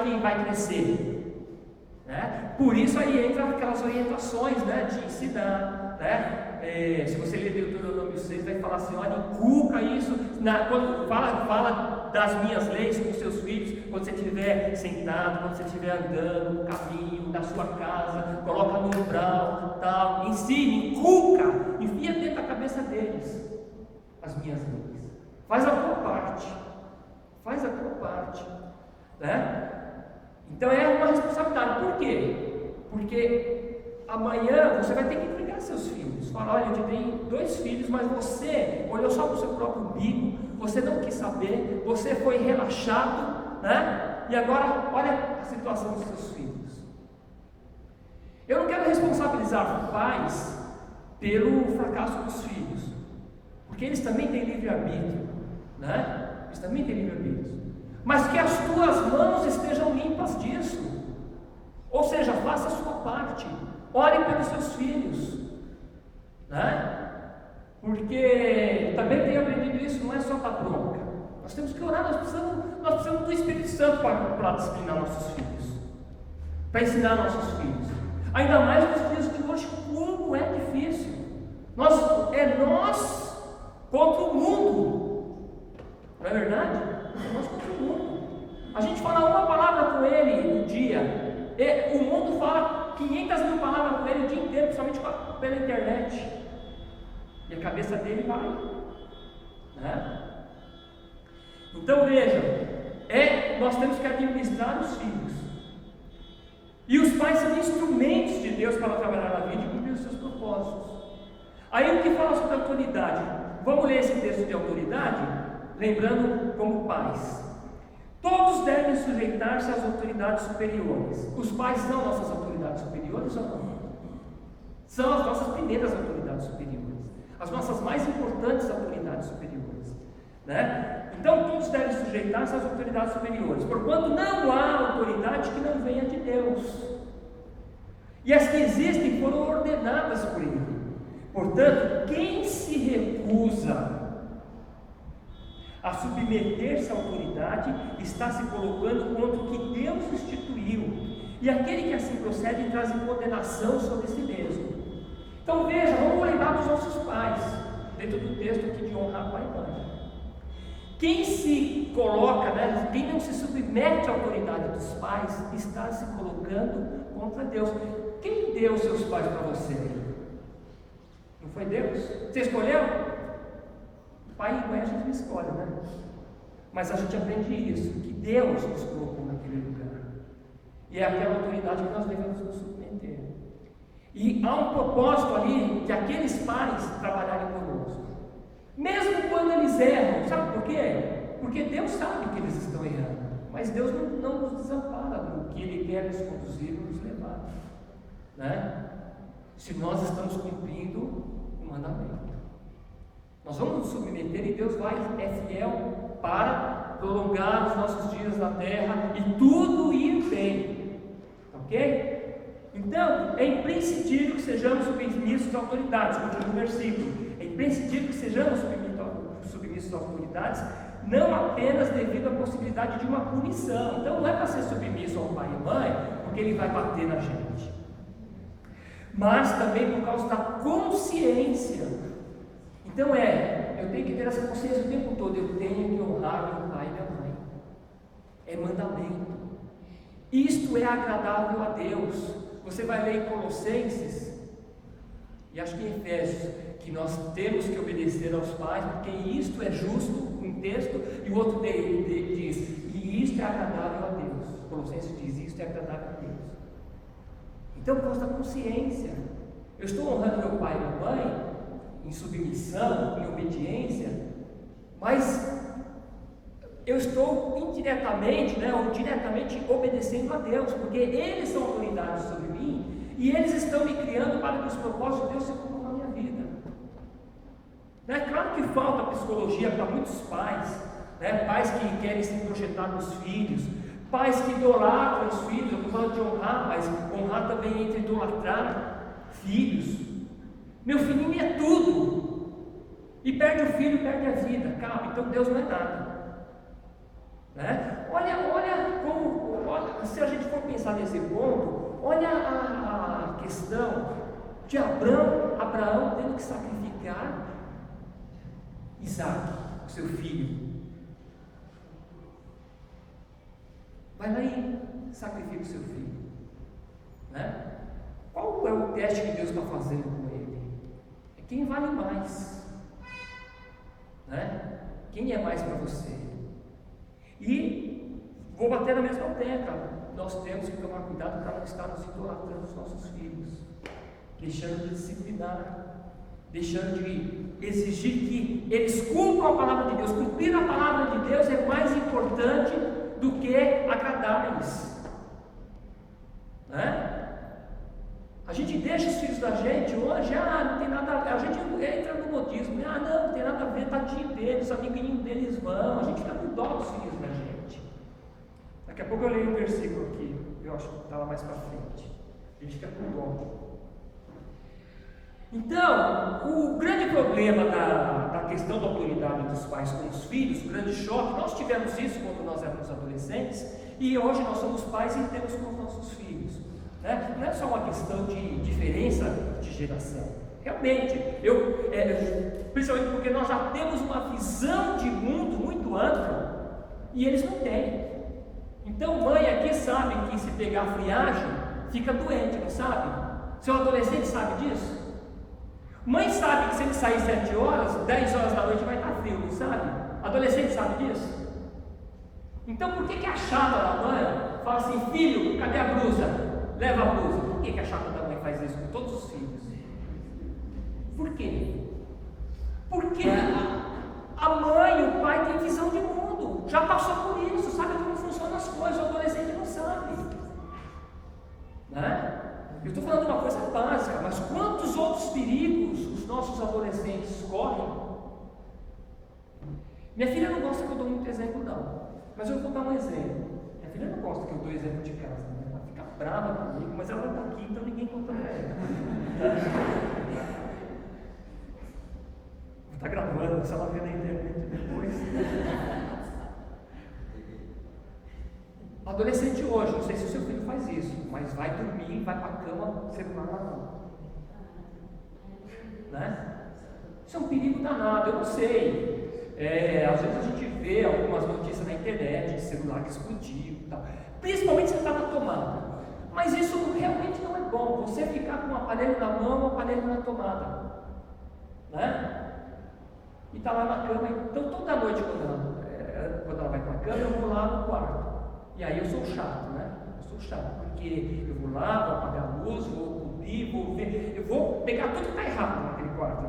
Speaker 1: que vai crescer. Né? Por isso aí entra aquelas orientações, né, de ensinar. Né? Se você ler Deuteronômio 6, vai falar assim: olha, inculca isso, quando fala das minhas leis com seus filhos, quando você estiver sentado, quando você estiver andando no caminho da sua casa, coloca no umbral, tal, ensine, inculca, enfia dentro da cabeça deles as minhas leis. Faz a tua parte, né? Então é uma responsabilidade. Por quê? Porque amanhã você vai ter que entregar seus filhos. Fala: olha, eu te dei 2 filhos, mas você olhou só para o seu próprio umbigo, você não quis saber, você foi relaxado, né? E agora olha a situação dos seus filhos. Eu não quero responsabilizar os pais pelo fracasso dos filhos, porque eles também têm livre-arbítrio, né? Eles também têm livre-arbítrio. Mas que as tuas mãos estejam limpas disso. Ou seja, faça a sua parte. Ore pelos seus filhos, né? Porque também tenho aprendido isso, não é só dar bronca. Nós temos que orar, nós precisamos do Espírito Santo para disciplinar nossos filhos, para ensinar nossos filhos. Ainda mais nos dias de hoje, como é difícil. Nós contra o mundo. Não é verdade? Nós contra o mundo. A gente fala uma palavra com ele no dia, e o mundo fala 500 mil palavras com ele o dia inteiro, principalmente pela internet. E a cabeça dele vai, né? Então veja, nós temos que administrar os filhos. E os pais são instrumentos de Deus para trabalhar na vida e cumprir os seus propósitos. Aí o que fala sobre autoridade? Vamos ler esse texto de autoridade, lembrando como pais. Todos devem sujeitar-se às autoridades superiores. Os pais são nossas autoridades superiores ou não? São as nossas primeiras autoridades superiores, as nossas mais importantes autoridades superiores, né? Então todos devem sujeitar-se às autoridades superiores, porquanto não há autoridade que não venha de Deus, e as que existem foram ordenadas por Ele. Portanto, quem se recusa a submeter-se à autoridade está se colocando contra o que Deus instituiu, e aquele que assim procede traz condenação sobre si mesmo. Então veja, vamos lembrar dos nossos pais, dentro do texto aqui de honrar pai e mãe. Quem se coloca, né, quem não se submete à autoridade dos pais, está se colocando contra Deus. Quem deu seus pais para você? Não foi Deus? Você escolheu? Pai e mãe a gente não escolhe, né? Mas a gente aprende isso, que Deus nos colocou naquele lugar. E é aquela autoridade que nós devemos nos submeter. E há um propósito ali de aqueles pais trabalharem conosco. Mesmo quando eles erram, sabe por quê? Porque Deus sabe que eles estão errando. Mas Deus não nos desampara no que Ele quer nos conduzir e nos levar, né? Se nós estamos cumprindo o mandamento, nós vamos nos submeter e Deus é fiel para prolongar os nossos dias na terra e tudo ir bem, ok? Então, é imprescindível que sejamos submissos às autoridades, continua o versículo, é imprescindível que sejamos submissos às autoridades, não apenas devido à possibilidade de uma punição. Então não é para ser submisso ao pai e mãe, porque ele vai bater na gente, mas também por causa da consciência. Então eu tenho que ter essa consciência o tempo todo, eu tenho que honrar meu pai e minha mãe, é mandamento, isto é agradável a Deus. Você vai ler em Colossenses, e acho que em Efésios, que nós temos que obedecer aos pais, porque isto é justo, um texto, e o outro diz, e isto é agradável a Deus. Colossenses diz, isto é agradável a Deus. Então, por causa da consciência, eu estou honrando meu pai e minha mãe, em submissão, em obediência, mas eu estou indiretamente, ou diretamente obedecendo a Deus, porque eles são autoridades sobre mim, e eles estão me criando para que os propósitos de Deus se cumpram na minha vida. É claro que falta psicologia para muitos pais, pais que querem se projetar nos filhos, pais que idolatram os filhos. Eu estou falando de honrar, mas honrar também entra idolatrar filhos. Meu filhinho é tudo, e perde o filho, perde a vida. Calma, então Deus não é nada. Né? Olha, se a gente for pensar nesse ponto, olha a questão de Abraão tendo que sacrificar Isaac, o seu filho. Vai lá e sacrifica o seu filho. Né? Qual é o teste que Deus está fazendo com ele? É quem vale mais. Né? Quem é mais para você? E vou bater na mesma tecla. Nós temos que tomar cuidado para não estarmos idolatrando os nossos filhos, deixando de disciplinar, deixando de exigir que eles cumpram a palavra de Deus. Cumprir a palavra de Deus é mais importante do que agradar-lhes. Né? A gente deixa os filhos da gente hoje, não tem nada a ver, a gente entra no modismo, não tem nada a ver, tadinho deles, os amiguinhos deles vão, a gente fica com dó dos filhos da gente. Daqui a pouco eu leio um versículo aqui, eu acho que está lá mais para frente, a gente fica com dó. Então, o grande problema da questão da autoridade dos pais com os filhos, o grande choque, nós tivemos isso quando nós éramos adolescentes, e hoje nós somos pais e temos com os nossos filhos. Né? Não é só uma questão de diferença de geração. Realmente, principalmente porque nós já temos uma visão de mundo muito ampla e eles não têm. Então, mãe aqui sabe que se pegar friagem, fica doente, não sabe? Seu adolescente sabe disso? Mãe sabe que se ele sair 7 horas, 10 horas da noite vai estar frio, não sabe? Adolescente sabe disso? Então, por que a chata da mãe fala assim: filho, cadê a blusa? Leva a blusa. Por que a chata da mãe faz isso com todos os filhos? Por quê? Porque a mãe, o pai tem visão de mundo, já passou por isso, sabe como funcionam as coisas, o adolescente não sabe. Né? Eu estou falando de uma coisa básica, mas quantos outros perigos os nossos adolescentes correm? Minha filha não gosta que eu dou muito exemplo, não, mas eu vou dar um exemplo. Minha filha não gosta que eu dou exemplo de casa, né? Ela fica brava comigo, mas ela está aqui, então ninguém conta para ela. Está gravando, se ela ver na internet depois. Adolescente hoje, não sei se o seu filho faz isso, mas vai dormir, vai para a cama, celular na mão. Né? Isso é um perigo danado, eu não sei. Às vezes a gente vê algumas notícias na internet de celular que explodiu e tal. Principalmente se está na tomada. Mas isso realmente não é bom. Você ficar com um aparelho na mão, um aparelho na tomada. Né? E está lá na cama. Então toda noite quando ela vai para a cama, eu vou lá no quarto. E aí eu sou chato, né? Eu sou chato, porque eu vou lá, vou apagar a luz, vou cobrir, vou ver, eu vou pegar tudo que está errado naquele quarto,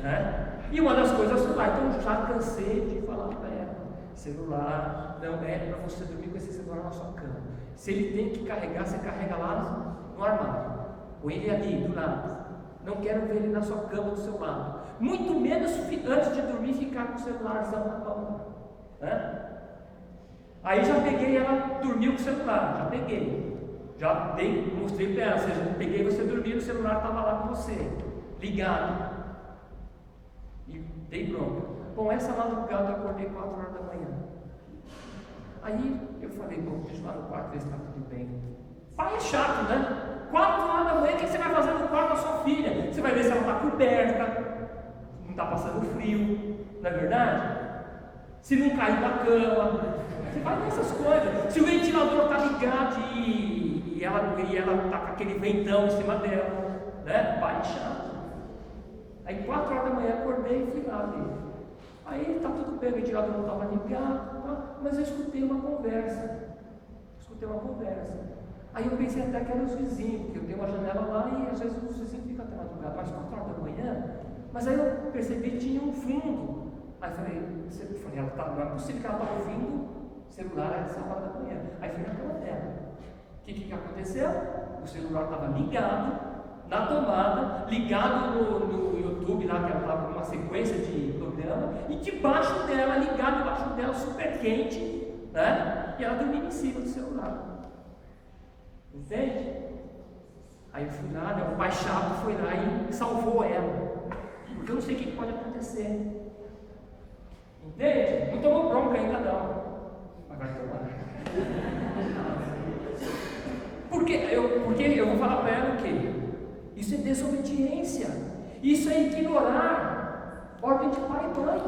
Speaker 1: né? E uma das coisas é o celular. Então eu já cansei de falar para ela: celular não é para você dormir com esse celular na sua cama. Se ele tem que carregar, você carrega lá no armário. Põe ele ali, do lado. Não quero ver ele na sua cama, do seu lado. Muito menos antes de dormir ficar com o celularzão na mão. Né? Aí já peguei, ela dormiu com o celular, já peguei. Já mostrei para ela, ou seja, peguei você dormindo, o celular estava lá com você, ligado. E dei bronca. Bom, essa madrugada eu acordei 4 horas da manhã. Aí eu falei: bom, deixa eu lá no quarto ver se está tudo bem. Pai é chato, né? 4 horas da manhã, o que você vai fazer no quarto da sua filha? Você vai ver se ela está coberta, não está passando frio, não é verdade? Se não caiu da cama, você vai ver essas coisas. Se o ventilador está ligado e ela está com aquele ventão em cima dela, né? Pai é chato. Aí 4 horas da manhã acordei e fui lá ver. Aí está tudo bem, o ventilador não estava ligado, tá? Mas eu escutei uma conversa. Aí eu pensei até que eram os vizinhos, porque eu tenho uma janela lá e às vezes os vizinhos ficam até madrugada, mas 4 horas da manhã. Mas aí eu percebi que tinha um fundo. Aí falei: não é possível que ela estava ouvindo o celular às 4 horas da manhã. Aí fui na cama dela. O que aconteceu? O celular estava ligado na tomada, ligado no YouTube lá, que ela estava numa sequência de programa, e debaixo dela, ligado debaixo dela, super quente, né? E ela dormindo em cima do celular. Entende? Aí eu fui lá, o pai chato foi lá e salvou ela, porque eu não sei o que pode acontecer. Entende? Não tomou bronca ainda não. Mas vai tomar. Porque eu vou falar para ela o quê? Isso é desobediência. Isso é ignorar ordem de pai e mãe.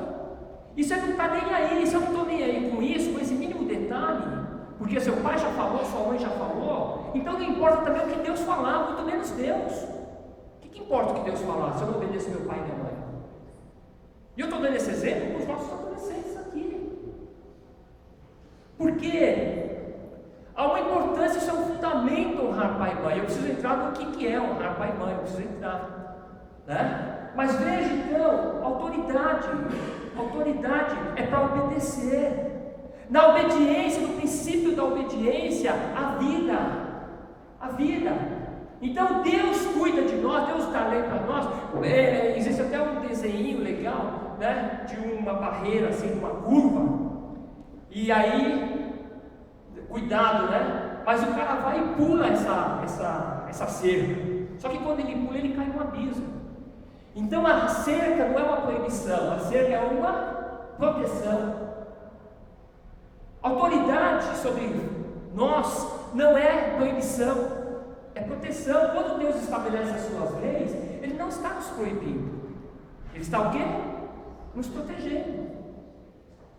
Speaker 1: Isso é não estar nem aí. Se eu não estou nem aí com isso, com esse mínimo detalhe, porque seu pai já falou, sua mãe já falou, então não importa também o que Deus falar, muito menos Deus. O que importa o que Deus falar se eu não obedeço meu pai e minha mãe? E eu estou dando esse exemplo para os nossos adolescentes aqui. Porque há uma importância, isso é um fundamento honrar pai e mãe. Eu preciso entrar no que é honrar pai e mãe, eu preciso entrar, né? Mas veja então, autoridade é para obedecer. Na obediência, no princípio da obediência, a vida. Então Deus cuida de nós, Deus dá lei para nós. Existe até um desenho legal, né, de uma barreira assim, uma curva. E aí, cuidado, né? Mas o cara vai e pula essa cerca. Só que quando ele pula, ele cai no abismo. Então a cerca não é uma proibição, a cerca é uma proteção. Autoridade sobre nós não é proibição, é proteção. Quando Deus estabelece as suas leis, Ele não está nos proibindo. Ele está o quê? Nos protegendo.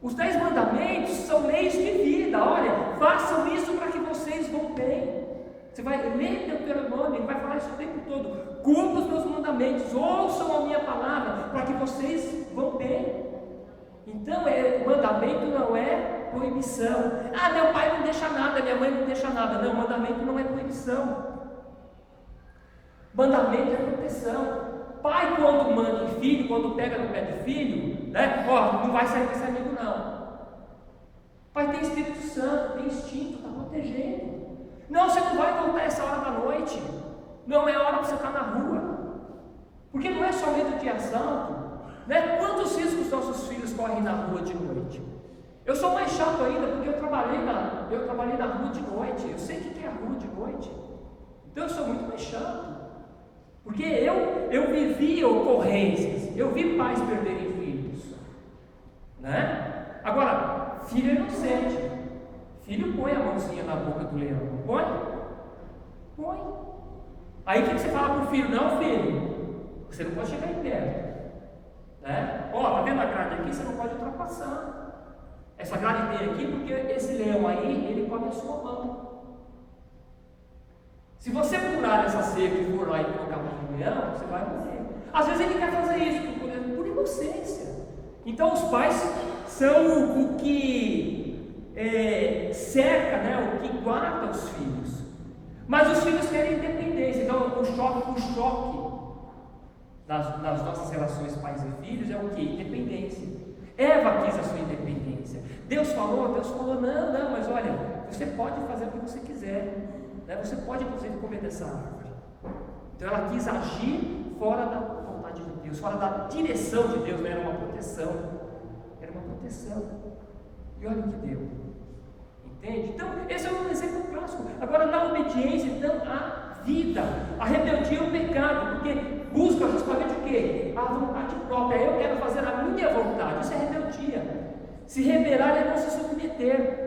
Speaker 1: Os 10 mandamentos são leis de vida. Olha, façam isso para que vocês vão bem. Você vai ler Deuteronômio, ele vai falar isso o tempo todo. Cumpram os meus mandamentos, ouçam a minha palavra, para que vocês vão bem. Então, mandamento não é proibição. Ah, meu pai não deixa nada, minha mãe não deixa nada. Não, mandamento não é proibição. Mandamento é proteção. Pai, quando manda em filho, quando pega no pé de filho, né? Ó, não vai sair com esse amigo, não. Pai tem Espírito Santo, tem instinto, está protegendo. Não, você não vai voltar essa hora da noite. Não é hora para você estar na rua. Porque não é só medo de assalto, né? Quantos riscos nossos filhos correm na rua de noite? Eu sou mais chato ainda, porque eu trabalhei na rua de noite. Eu sei o que é a rua de noite. Então eu sou muito mais chato. Porque eu vivi ocorrências, eu vi pais perderem filhos, né? Agora, filho é inocente. Filho põe a mãozinha na boca do leão, não põe? Põe. Aí o que você fala para o filho? Não, filho, você não pode chegar em perto, né? Ó, tá vendo a grade aqui? Você não pode ultrapassar. Essa grade tem aqui porque esse leão aí, ele come a sua mão. Se você pular essa cerca e for lá e colocar a mão no leão, você vai morrer. Às vezes ele quer fazer isso por inocência. Então os pais são o que cerca, né, o que guarda os filhos. Mas os filhos querem independência. Então o choque nas nossas relações pais e filhos é o que? Independência. Eva quis a sua independência. Deus falou, não, mas olha, você pode fazer o que você quiser. Você pode, inclusive, comer dessa árvore. Então ela quis agir fora da vontade de Deus, fora da direção de Deus, era uma proteção. Era uma proteção. E olha o que deu. Entende? Então, esse é um exemplo clássico. Agora, na obediência, então, a vida. A rebeldia é o pecado, porque busca justamente o quê? A vontade própria. Eu quero fazer a minha vontade. Isso é rebeldia. Se rebelar é não se submeter.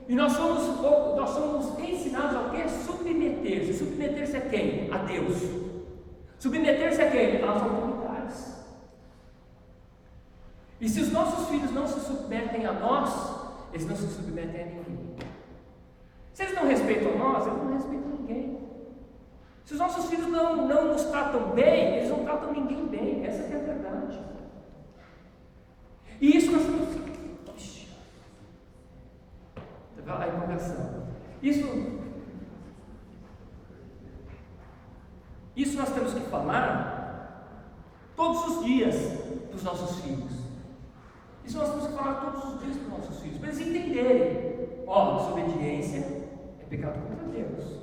Speaker 1: E nós somos ensinados ao quê? Submeter-se. Submeter-se a quem? A Deus. Submeter-se a quem? Às autoridades. E se os nossos filhos não se submetem a nós, eles não se submetem a ninguém. Se eles não respeitam a nós, eles não respeitam ninguém. Se os nossos filhos não nos tratam bem, eles não tratam ninguém bem. Essa é a verdade. E isso nós temos que... A empolgação. Isso nós temos que falar todos os dias para os nossos filhos. Isso nós temos que falar todos os dias para os nossos filhos, para eles entenderem. Desobediência é pecado contra Deus.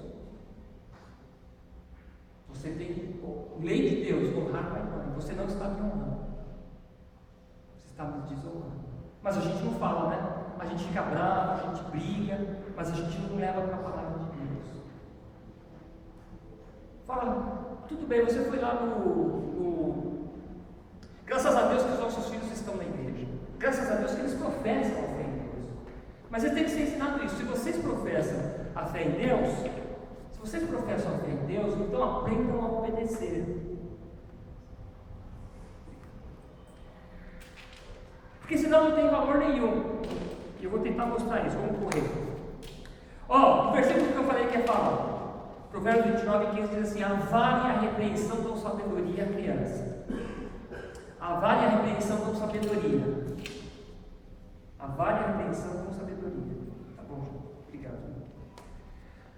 Speaker 1: Você tem lei de Deus, honrar pai e mãe. Você não está me honrando. Você está me desonrando. Mas a gente não fala, né? A gente fica bravo, a gente briga, mas a gente não leva para a palavra de Deus. Fala, tudo bem, você foi lá no... Graças a Deus que os nossos filhos estão na igreja. Graças a Deus que eles professam a fé em Deus. Mas ele tem que ser ensinado isso. Se vocês professam a fé em Deus, então aprendam a obedecer. Porque senão não tem valor nenhum. E eu vou tentar mostrar isso, vamos correr. O versículo que eu falei que é falar. Provérbios 29:15 diz assim: avale a repreensão com sabedoria a criança. Avale a repreensão com sabedoria. Avale a repreensão com sabedoria. Tá bom, obrigado.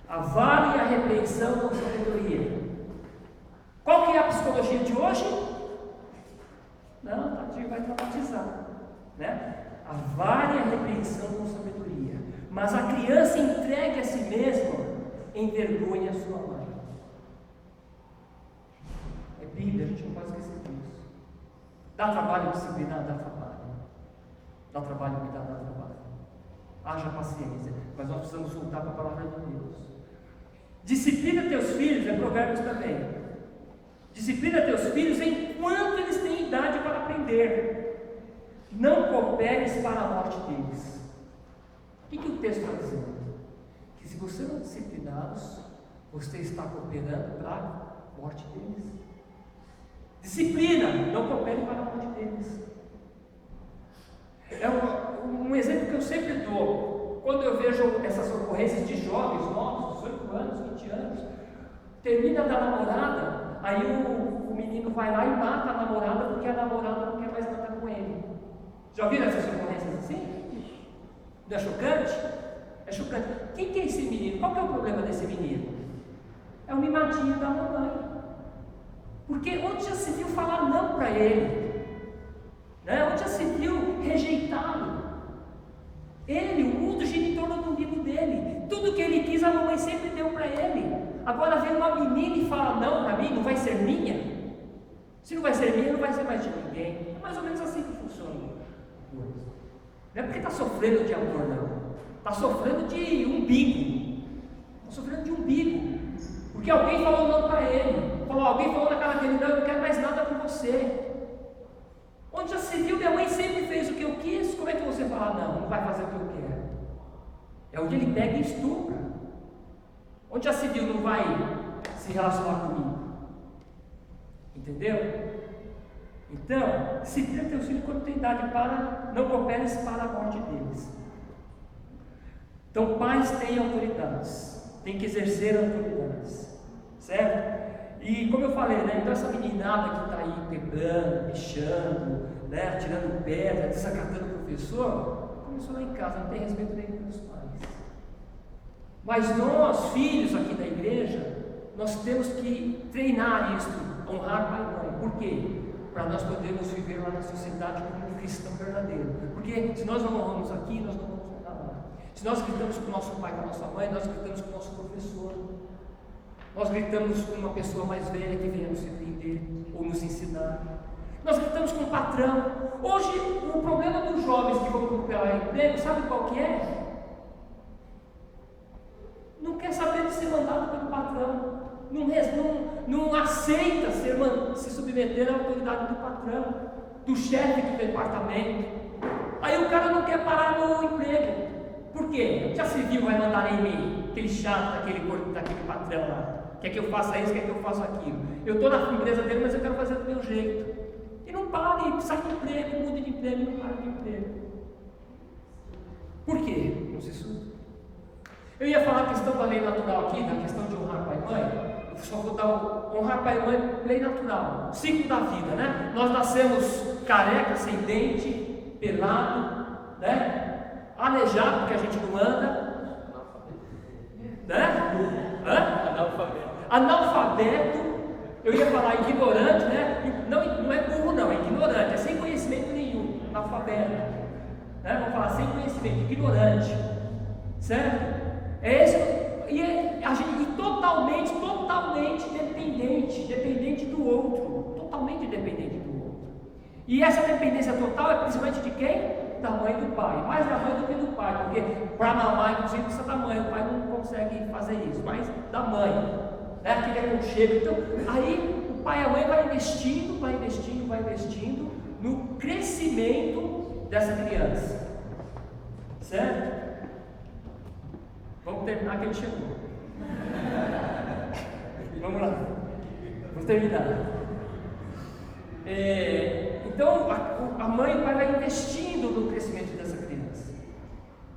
Speaker 1: Avale a repreensão com sabedoria. Qual que é a psicologia de hoje? Não, tadinho, vai traumatizar, né? Avale a repreensão com sabedoria. Mas a criança entregue a si mesma envergonha a sua mãe. É Bíblia, a gente não pode esquecer disso. Dá trabalho disciplinar? Dá trabalho. Dá trabalho cuidar? Dá trabalho. Haja paciência, mas nós precisamos voltar para a palavra de Deus. Disciplina teus filhos, é Provérbios também. Disciplina teus filhos enquanto eles têm idade para aprender. Não cooperes para a morte deles. O que o texto está dizendo? Que se você não discipliná-los, você está cooperando para a morte deles. Disciplina, não coopere para a morte deles. É um exemplo que eu sempre dou. Quando eu vejo essas ocorrências de jovens novos, 18 anos, 20 anos, termina da namorada, aí o menino vai lá e mata a namorada porque a namorada não quer mais nada com ele. Já viram essas ocorrências assim? Não é chocante? É chocante. Quem que é esse menino? Qual que é o problema desse menino? É o mimadinho da mamãe. Porque onde já se viu falar não para ele? Né? Onde já se viu rejeitá-lo? Ele, o mundo gira em torno do umbigo dele. Tudo que ele quis, a mamãe sempre deu para ele. Agora vem uma menina e fala não para mim, não vai ser minha? Se não vai ser minha, não vai ser mais de ninguém. É mais ou menos assim que funciona. Não é porque está sofrendo de amor, não. Está sofrendo de umbigo. Está sofrendo de umbigo. Porque alguém falou não para ele. Alguém falou na cara dele, não, eu não quero mais nada com você. Onde já se viu, minha mãe sempre fez o que eu quis. Como é que você fala, não vai fazer o que eu quero? É onde ele pega e estupra. Onde já se viu, não vai se relacionar comigo. Entendeu? Então, disciplina teus filhos quando tem idade para, não cooperes para a morte deles. Então, pais têm autoridades, têm que exercer autoridades, certo? E como eu falei, né? Então essa meninada que está aí quebrando, pichando, né? Tirando pedra, desacatando o professor, começou lá em casa, não tem respeito nem pelos pais. Mas nós, filhos aqui da igreja, nós temos que treinar isso, honrar pai e mãe. Por quê? Para nós podermos viver lá na sociedade como um cristão verdadeiro. Porque se nós não honramos aqui, nós não vamos honrar lá. Se nós gritamos com o nosso pai, com a nossa mãe, nós gritamos com o nosso professor. Nós gritamos com uma pessoa mais velha que venha nos repreender ou nos ensinar. Nós gritamos com o patrão. Hoje, o problema dos jovens que vão procurar emprego, sabe qual que é? Não quer saber de ser mandado pelo patrão. Não aceita se submeter à autoridade do patrão, do chefe do departamento. Aí o cara não quer parar no emprego. Por quê? Já se viu, vai mandar em mim, aquele chato daquele patrão lá. Quer que eu faça isso, quer que eu faça aquilo. Eu estou na empresa dele, mas eu quero fazer do meu jeito. E não para, e sai de emprego, muda de emprego, não para de emprego. Por quê? Não se estuda. Eu ia falar a questão da lei natural aqui, na questão de honrar pai e mãe. Eu só vou dar honrar pai e mãe, lei natural, ciclo da vida, né? Nós nascemos careca, sem dente, pelado, né? Aleijado, porque a gente não anda, né? Analfabeto, eu ia falar ignorante, né? Não é burro, não, é ignorante, é sem conhecimento nenhum, analfabeto, né? Vamos falar sem conhecimento, ignorante, certo? É esse, e a gente totalmente dependente do outro, totalmente dependente do outro. E essa dependência total é principalmente de quem? Da mãe e do pai, mais da mãe do que do pai, porque para mamar, inclusive, precisa da mãe, o pai não consegue fazer isso, mas da mãe, né? Aquele aconchego. Então, aí o pai e a mãe vai investindo no crescimento dessa criança, certo? Vamos terminar que ele chegou. Vamos lá. Vamos terminar. Então, a mãe e o pai vai investindo no crescimento dessa criança,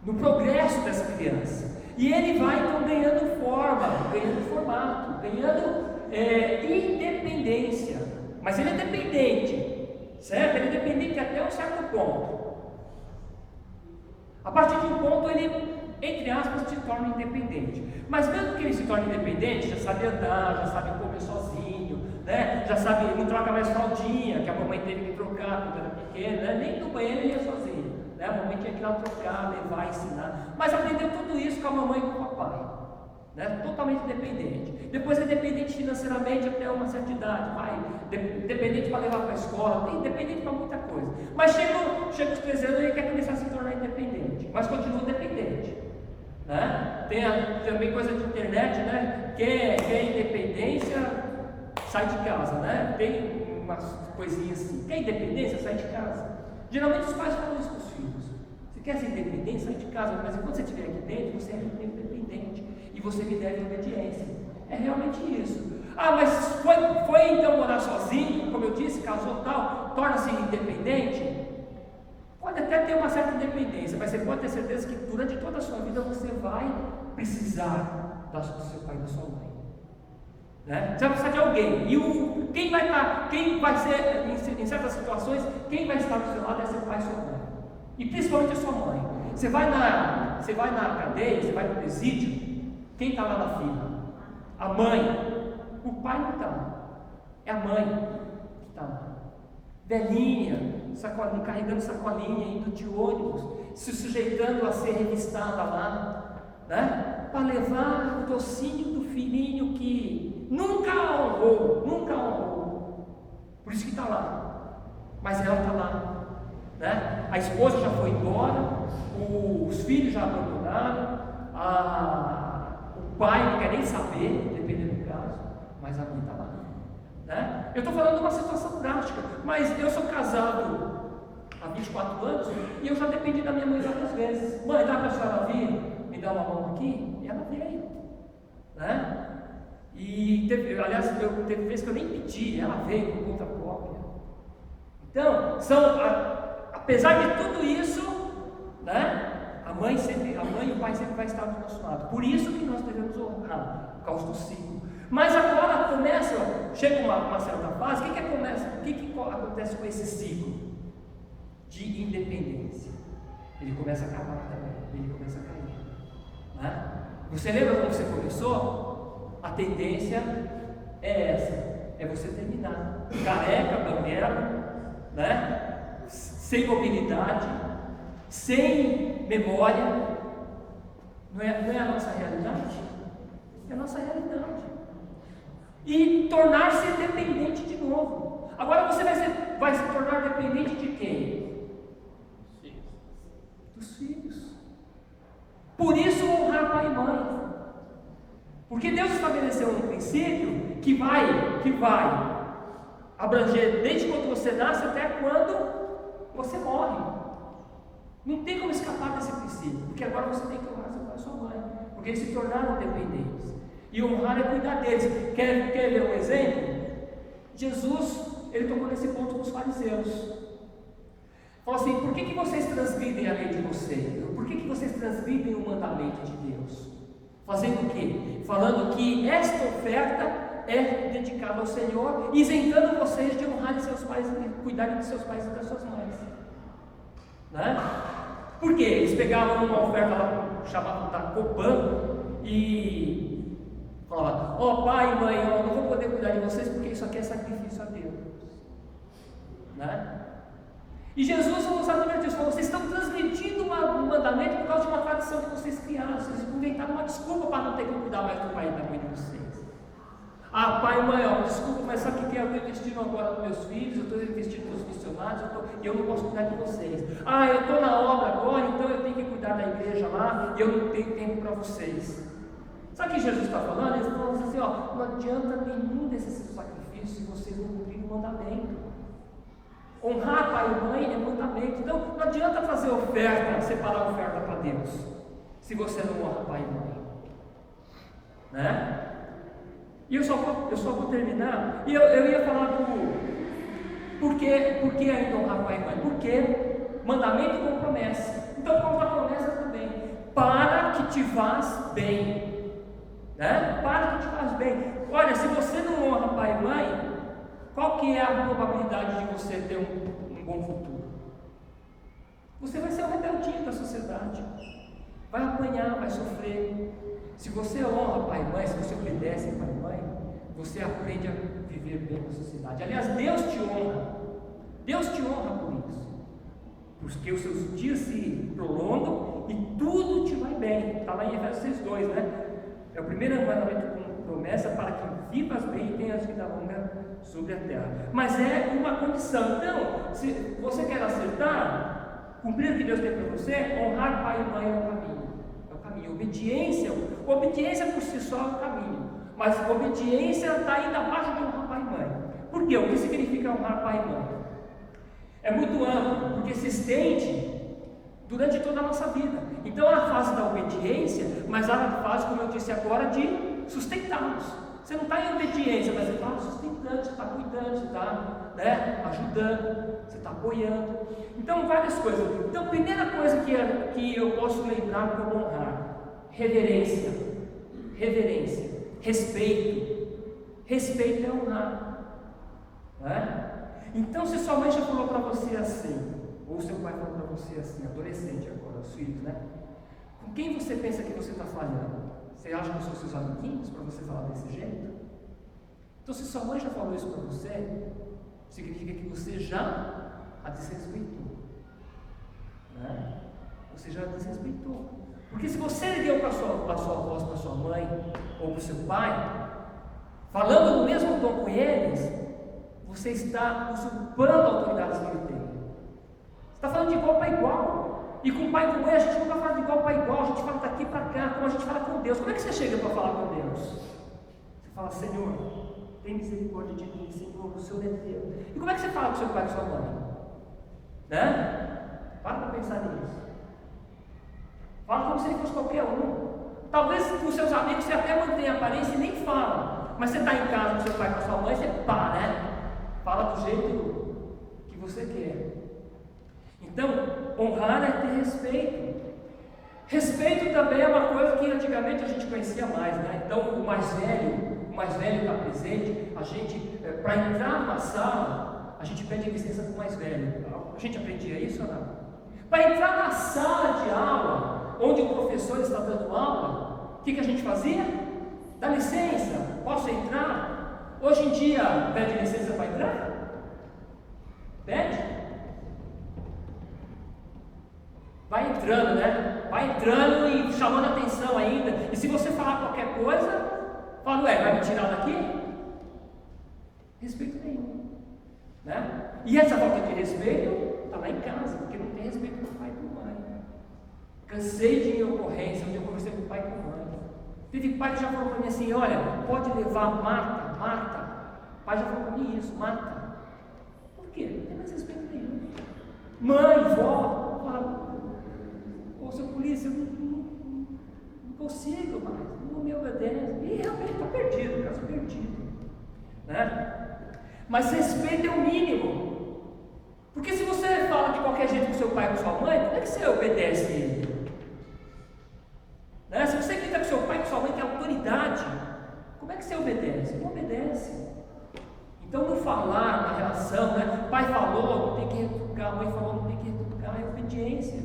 Speaker 1: no progresso dessa criança. E ele vai então ganhando forma, ganhando formato, ganhando independência. Mas ele é dependente, certo? Ele é dependente até um certo ponto. A partir de um ponto ele, entre aspas, se torna independente. Mas mesmo que ele se torne independente, já sabe andar, já sabe comer sozinho, né? Já sabe, não troca mais fraldinha, que a mamãe teve que trocar quando era pequena, né? Nem no banheiro ele ia sozinho, né? A mamãe tinha que ir lá trocar, levar, ensinar. Mas aprendeu tudo isso com a mamãe e com o papai, né? Totalmente dependente. Depois é dependente financeiramente até uma certa idade, vai, dependente para levar para a escola, independente para muita coisa. Mas chega os 13 anos e ele quer começar a se tornar independente, mas continua dependente, né? Tem também coisa de internet, né? Quer independência, sai de casa, né? Tem umas coisinhas assim, quer independência, sai de casa. Geralmente os pais falam isso para os filhos. Você quer ser independente, sai de casa, mas enquanto você estiver aqui dentro, você é independente e você me deve obediência. É realmente isso. Ah, mas foi então morar sozinho, como eu disse, casou tal, torna-se independente? Pode até ter uma certa independência, mas você pode ter certeza que durante toda a sua vida você vai precisar do seu pai e da sua mãe, né? Você vai precisar de alguém. E quem vai ser, em certas situações, quem vai estar do seu lado é seu pai e sua mãe. E principalmente a sua mãe. Você vai na cadeia, você vai no presídio, quem está lá na fila? A mãe. O pai não está. É a mãe que está lá. Velhinha, carregando sacolinha, indo de ônibus, se sujeitando a ser revistada lá, né? Para levar o docinho do filhinho que nunca honrou. Por isso que está lá. Mas ela está lá, né? A esposa já foi embora, os filhos já abandonaram, o pai não quer nem saber, dependendo do caso, mas a mãe está lá, né? Eu estou falando de uma situação drástica, mas eu sou casado há 24 anos e eu já dependi da minha mãe várias vezes. Mãe, dá para a senhora vir me dar uma mão aqui? E ela veio, né? E teve vezes que eu nem pedi, ela veio por conta própria. Então, apesar de tudo isso, né? A mãe e o pai sempre vai estar do nosso lado. Por isso que nós devemos honrar, por causa do ciclo. Mas agora chega uma certa fase, o que acontece com esse ciclo de independência? Ele começa a acabar também, ele começa a cair, né? Você lembra quando você começou? A tendência é essa, é você terminar careca, banguela, né? Sem mobilidade, sem memória. Não é a nossa realidade? É a nossa realidade. E tornar-se dependente de novo. Agora você vai se tornar dependente de quem? Dos filhos. Por isso honrar pai e mãe. Porque Deus estabeleceu um princípio que vai abranger desde quando você nasce até quando você morre. Não tem como escapar desse princípio, porque agora você tem que honrar seu pai e sua mãe, porque eles se tornaram dependentes. E honrar é cuidar deles. Quer ver um exemplo? Jesus, ele tocou nesse ponto com os fariseus. Falou assim: por que vocês transgridem a lei de vocês? Por que vocês transgridem o mandamento de Deus? Fazendo o quê? Falando que esta oferta é dedicada ao Senhor, isentando vocês de honrarem seus pais, cuidarem de seus pais e das suas mães, né? Por quê? Eles pegavam uma oferta lá, chamavam da Copan, e falavam: ó, pai e mãe, eu não vou poder cuidar de vocês porque isso aqui é sacrifício a Deus, né? E Jesus nos advertiu, falou: vocês estão transgredindo um mandamento por causa de uma tradição que vocês criaram, vocês inventaram uma desculpa para não ter que cuidar mais do pai e da mãe de vocês. Ah, pai e mãe, desculpa, mas sabe o que eu estou investindo agora nos meus filhos, eu estou investindo nos missionários, e eu não posso cuidar de vocês. Ah, eu estou na obra agora, então eu tenho que cuidar da igreja lá, e eu não tenho tempo para vocês. Sabe o que Jesus está falando? Ele está falando assim: ó, não adianta nenhum desses sacrifícios se vocês não cumprirem o mandamento. Honrar pai e mãe é mandamento. Então não adianta fazer oferta, separar oferta para Deus, se você não honra pai e mãe. né? E eu só vou terminar. E eu ia falar por que ainda honrar pai e mãe? Porque mandamento com promessa. Então, como a promessa também, para que te faz bem, né? Para que te faz bem. Olha, se você não honra pai e mãe, qual que é a probabilidade de você ter um bom futuro? Você vai ser um rebeldinho da sociedade, vai apanhar, vai sofrer. Se você honra pai e mãe, se você obedece pai e mãe, você aprende a viver bem na sociedade. Aliás, Deus te honra por isso, porque os seus dias se prolongam e tudo te vai bem. Está lá em Efésios 6:2, né? É o primeiro mandamento com promessa para que vivas bem e tenhas vida longa sobre a terra. Mas é uma condição. Então, se você quer acertar, cumprir o que Deus tem para você, honrar pai e mãe é o caminho. É o caminho. Obediência por si só é o caminho. Mas obediência está ainda abaixo de honrar pai e mãe. Por quê? O que significa honrar pai e mãe? É muito amplo, porque se estende durante toda a nossa vida. Então há a fase da obediência, mas há a fase, como eu disse agora, de sustentá-los. Você não está em obediência, mas você está sustentando, você está cuidando, você está, né, ajudando, você está apoiando. Então, várias coisas. Então, primeira coisa que eu posso lembrar como honrar: reverência, respeito. Respeito é honrar, né? Então, se sua mãe já falou para você assim, ou seu pai falou para você assim, adolescente agora, os filhos, né? Com quem você pensa que você está falhando? Você acha que são seus amiguinhos para você falar desse jeito? Então, se sua mãe já falou isso para você, significa que você já a desrespeitou, né? Você já a desrespeitou. Porque se você ergueu para a sua voz para sua mãe ou para o seu pai, falando no mesmo tom com eles, você está usurpando a autoridade que ele tem. Você está falando de igual para igual. E com pai e com mãe a gente nunca fala de igual para igual, a gente fala daqui para cá, como a gente fala com Deus. Como é que você chega para falar com Deus? Você fala: Senhor, tem misericórdia de mim, Senhor, o Senhor é Deus. E como é que você fala com seu pai e com sua mãe? Né? Para pensar nisso. Fala como se ele fosse qualquer um. Talvez com os seus amigos você até mantenha a aparência e nem fala. Mas você está em casa com seu pai e com sua mãe, você para, né? Fala do jeito que você quer. Então, honrar é ter respeito. Respeito também é uma coisa que antigamente a gente conhecia mais, né? Então, o mais velho está presente. A gente, para entrar numa sala, a gente pede licença para o mais velho. A gente aprendia isso ou não? Para entrar na sala de aula, onde o professor está dando aula, o que a gente fazia? Dá licença, posso entrar? Hoje em dia, pede licença para entrar? Pede? Vai entrando, né? Vai entrando e chamando a atenção ainda. E se você falar qualquer coisa, fala: ué, vai me tirar daqui? Respeito nenhum, né? E essa falta de respeito está lá em casa, porque não tem respeito com o pai e com a mãe. Cansei de ocorrência onde eu conversei com o pai e com a mãe. Teve pai que já falou para mim assim: olha, pode levar Marta. O pai já falou para mim isso: Marta. Por quê? Não tem mais respeito nenhum. Mãe, vó, fala: ô seu polícia, eu não consigo mais, não me obedece. E realmente está perdido, caso perdido, né? Mas respeito é o mínimo. Porque se você fala de qualquer jeito com seu pai e com sua mãe, como é que você obedece ele? Né? Se você grita com seu pai e com sua mãe, que é autoridade, como é que você obedece? Não obedece. Então, no falar, na relação, né? Pai falou, não tem que retrucar, mãe falou, não tem que retrucar, é obediência.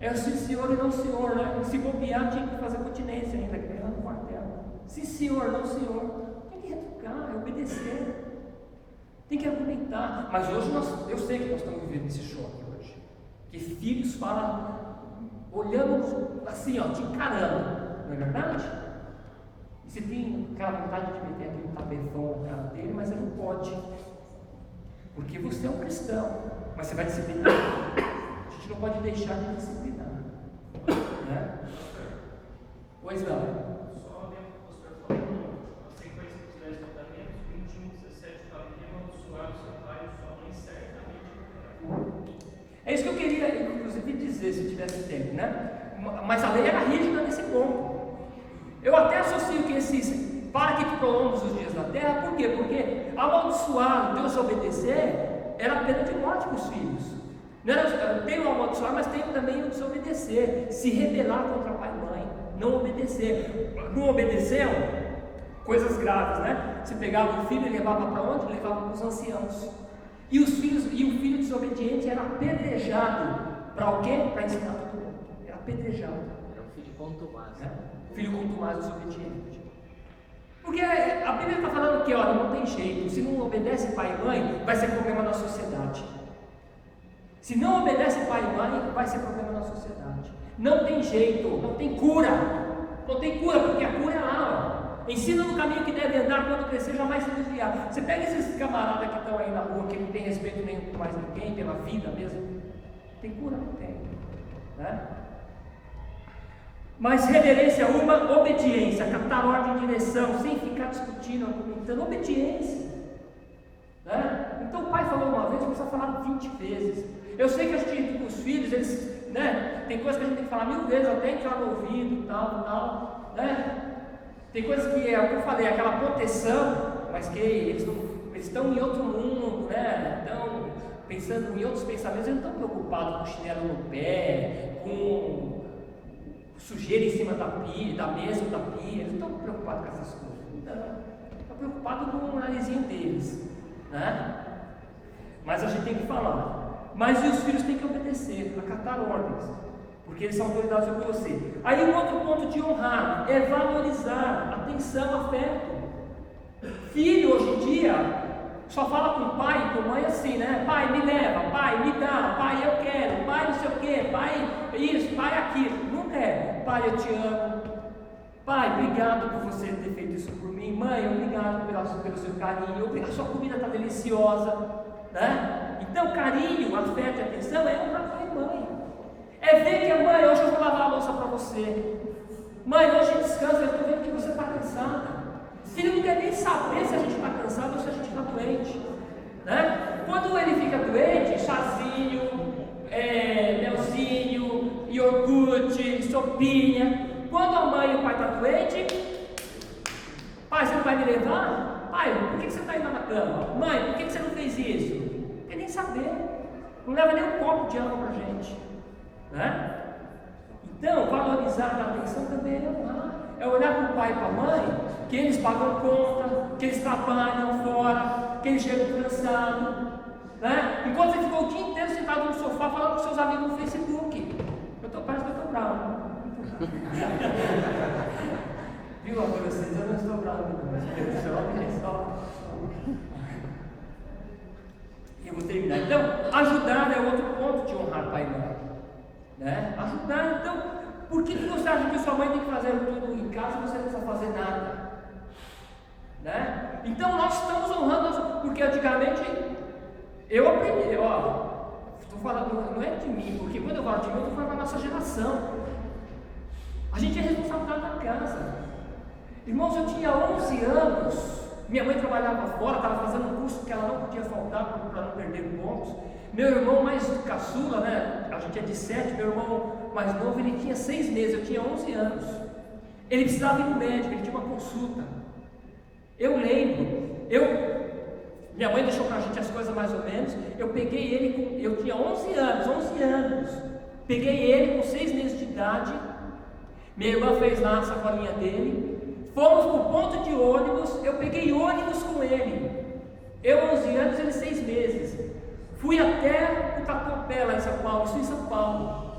Speaker 1: É sim senhor e não senhor, né? Se bobear, tinha que fazer continência ainda, que era no quartel. Sim senhor, não senhor. Tem que retrucar, é obedecer. Tem que argumentar. Mas hoje eu sei que nós estamos vivendo esse choque hoje. Que filhos falam, olhando assim, ó, te encarando. Não é verdade? E você tem aquela vontade de meter aquele tapetão na cara dele, mas ele não pode. Porque você é um cristão. Mas você vai disciplinar. A gente não pode deixar de disciplinar. Né? Pois não.
Speaker 4: Só lembro que o pastor falou, a sequência dos 10 mandamentos, 21:17, fala: abençoar o seu pai e sua mãe certamente.
Speaker 1: É isso que eu queria, inclusive, dizer, se tivesse tempo, né? Mas a lei era rígida nesse ponto. Eu até associo que esse para que tu prolongues os dias da terra. Por quê? Porque amaldiçoar, desobedecer, era pena de morte para os filhos. Não era, tem o amaldiçoar, mas tem também o desobedecer, se rebelar contra pai e mãe, não obedecer. Não obedeceu, coisas graves, né? Você pegava o filho e levava para onde? Levava para os anciãos. E o filho desobediente era apedrejado. Para o quê? Para ensinar todo mundo. Era apedrejado.
Speaker 6: Era um filho contumaz.
Speaker 1: Filho contumaz, desobediente. Porque a Bíblia está falando que, olha, não tem jeito. Se não obedece pai e mãe, vai ser problema na sociedade. Se não obedece pai e mãe, vai ser problema na sociedade. Não tem jeito, não tem cura. Não tem cura, porque a cura é lá, ó. Ensina no caminho que deve andar, quando crescer, jamais se desviar. Você pega esses camaradas que estão aí na rua, que não tem respeito nenhum por mais ninguém, pela vida mesmo. Tem cura? Não tem. Né? Mas reverência uma, obediência, captar ordem e direção, sem ficar discutindo, argumentando, obediência. Né? Então o pai falou uma vez, precisa falar 20 vezes. Eu sei que a gente, com os filhos, eles, né, tem coisas que a gente tem que falar 1000 vezes, até entrar no ouvido, tal, né? Tem coisas que é o que eu falei, aquela proteção, mas que eles estão em outro mundo, né? Estão pensando em outros pensamentos, eles não estão preocupados com chinelo no pé, com sujeira em cima da mesa ou da pia, eles não estão preocupados com essas coisas. Não, estão preocupados com o narizinho deles, né? Mas a gente tem que falar. Mas os filhos têm que obedecer, acatar ordens, porque eles são autoridades sobre você. Aí um outro ponto de honrar é valorizar, atenção, afeto. Filho hoje em dia só fala com pai e com mãe assim, né? Pai, me leva, pai, me dá, pai, eu quero, pai, não sei o quê, pai, isso, pai, aquilo. Nunca é, pai, eu te amo, pai, obrigado por você ter feito isso por mim, mãe, obrigado pelo seu carinho, a sua comida está deliciosa, né? Então, carinho, afeto e atenção é honrar pai e mãe. É ver que a mãe, hoje eu vou lavar a louça para você. Mãe, hoje descansa, eu estou vendo que você está cansada. Filho não quer nem saber se a gente está cansado ou se a gente está doente. Né? Quando ele fica doente, chazinho, melzinho, iogurte, sopinha. Quando a mãe e o pai estão doentes, pai, você não vai me levar? Pai, por que você está indo na cama? Mãe, por que você não fez isso? Não quer nem saber. Não leva nem um copo de água para a gente. Né? Então, valorizar, dar atenção também é honrar. É olhar para o pai e para a mãe, que eles pagam conta, que eles trabalham fora, que eles chegam cansados. Né? Enquanto você ficou o dia inteiro sentado no sofá falando com seus amigos no Facebook. Parece que eu estou bravo. Viu, adolescentes? Eu não estou bravo, não. E eu vou terminar. Então, ajudar é outro ponto de honrar pai e mãe. Né? Ajudar, então, por que você acha que sua mãe tem que fazer tudo em casa e você não precisa fazer nada? Né? Então, nós estamos honrando, porque antigamente eu aprendi, estou falando, não é de mim, porque quando eu falo de mim, eu estou falando da nossa geração. A gente é responsável da casa. Irmãos, eu tinha 11 anos. Minha mãe trabalhava fora, estava fazendo um curso que ela não podia faltar para não perder pontos. Meu irmão mais caçula, né? A gente é de 7, meu irmão mais novo, ele tinha 6 meses, eu tinha 11 anos. Ele precisava ir no médico, ele tinha uma consulta. Eu lembro, minha mãe deixou para a gente as coisas mais ou menos. Eu peguei ele, eu tinha 11 anos. Peguei ele com 6 meses de idade. Minha irmã fez lá a sacolinha dele. Fomos para o ponto de ônibus, eu peguei ônibus com ele. Eu 11 anos, ele 6 meses. Fui até o Tatuapé, lá em São Paulo, isso em São Paulo.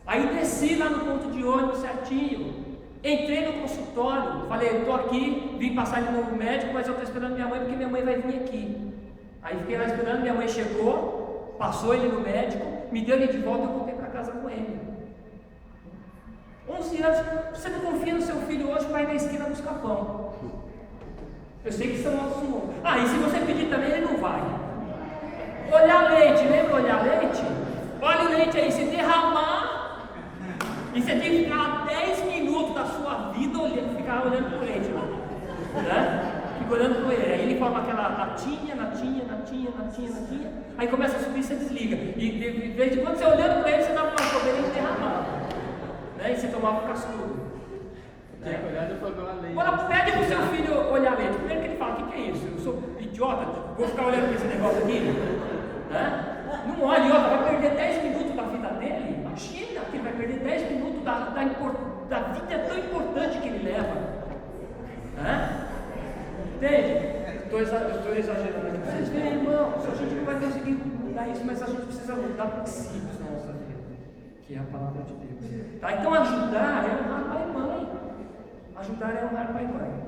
Speaker 1: Aí desci lá no ponto de ônibus certinho. Entrei no consultório, falei, eu estou aqui, vim passar de novo no médico, mas eu estou esperando minha mãe porque minha mãe vai vir aqui. Aí fiquei lá esperando, minha mãe chegou, passou ele no médico, me deu ele de volta e eu voltei para casa com ele. 11 anos, você não confia no seu filho hoje para ir na esquina buscar pão. Eu sei que são nossos irmãos. E se você pedir também, ele não vai. Olhar leite, lembra olhar leite? Olha o leite aí, se derramar, e você tem que ficar 10 minutos da sua vida ficar olhando para o leite. Né? Fica olhando para ele. Aí ele forma aquela latinha, aí começa a subir e você desliga. E de vez em quando você olhando para ele, você dá uma cobeirinha e derramar. Né? E você tomava o cascudo.
Speaker 4: Tinha olhado e falou a lei.
Speaker 1: Agora pede pro seu filho olhar a lei. Primeiro que ele fala, o que é isso? Eu sou idiota, vou ficar olhando para esse negócio aqui. Né? Não olha, idiota, vai perder 10 minutos da vida dele. Imagina que ele vai perder 10 minutos da vida tão importante que ele leva. Né? Entende? Estou exagerando aqui. Vocês veem, irmãos, a gente não vai conseguir mudar isso, mas a gente precisa mudar princípios na nossa vida, que é a palavra de Deus. Tá? Então ajudar é honrar pai e mãe. Ajudar é honrar pai e mãe.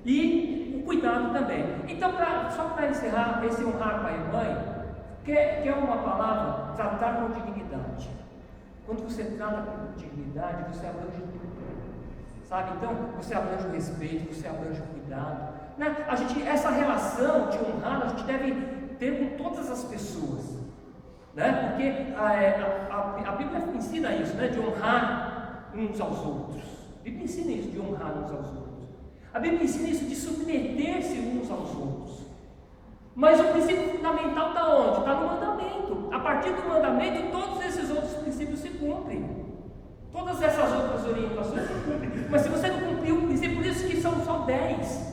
Speaker 1: E o cuidado também. Então, só para encerrar, esse honrar pai e mãe, que é uma palavra, tratar com dignidade. Quando você trata com dignidade, você abrange tudo. Sabe? Então, você abrange o respeito, você abrange o cuidado. Né? Essa relação de honrar, a gente deve ter com todas as pessoas. Né? Porque a Bíblia ensina isso, né? De honrar uns aos outros. A Bíblia ensina isso, de honrar uns aos outros. A Bíblia ensina isso de submeter-se uns aos outros. Mas o princípio fundamental está onde? Está no mandamento. A partir do mandamento, todos esses outros princípios se cumprem. Todas essas outras orientações se cumprem. Mas se você não cumpriu o princípio, por isso que são só 10.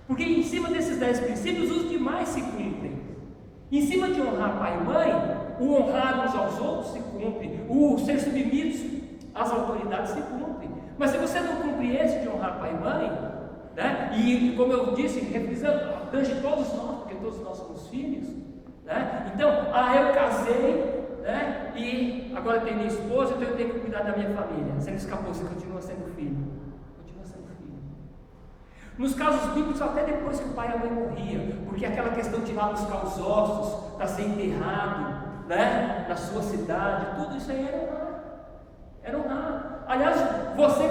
Speaker 1: Porque em cima desses 10 princípios, os demais se cumprem. Em cima de honrar pai e mãe, o honrar uns aos outros se cumpre. O ser submisso às autoridades se cumpre. Mas se você não cumprir esse de honrar pai e mãe, né? E como eu disse, reprisando, abrange todos nós, porque todos nós somos filhos, né? Então, eu casei, né? E agora eu tenho minha esposa, então eu tenho que cuidar da minha família. Você não escapou, você continua sendo filho. Continua sendo filho. Nos casos bíblicos, até depois que o pai e a mãe morriam, porque aquela questão de ir lá buscar os ossos para ser enterrado, né? Na sua cidade, tudo isso aí era honrar. Era honrar. Aliás, você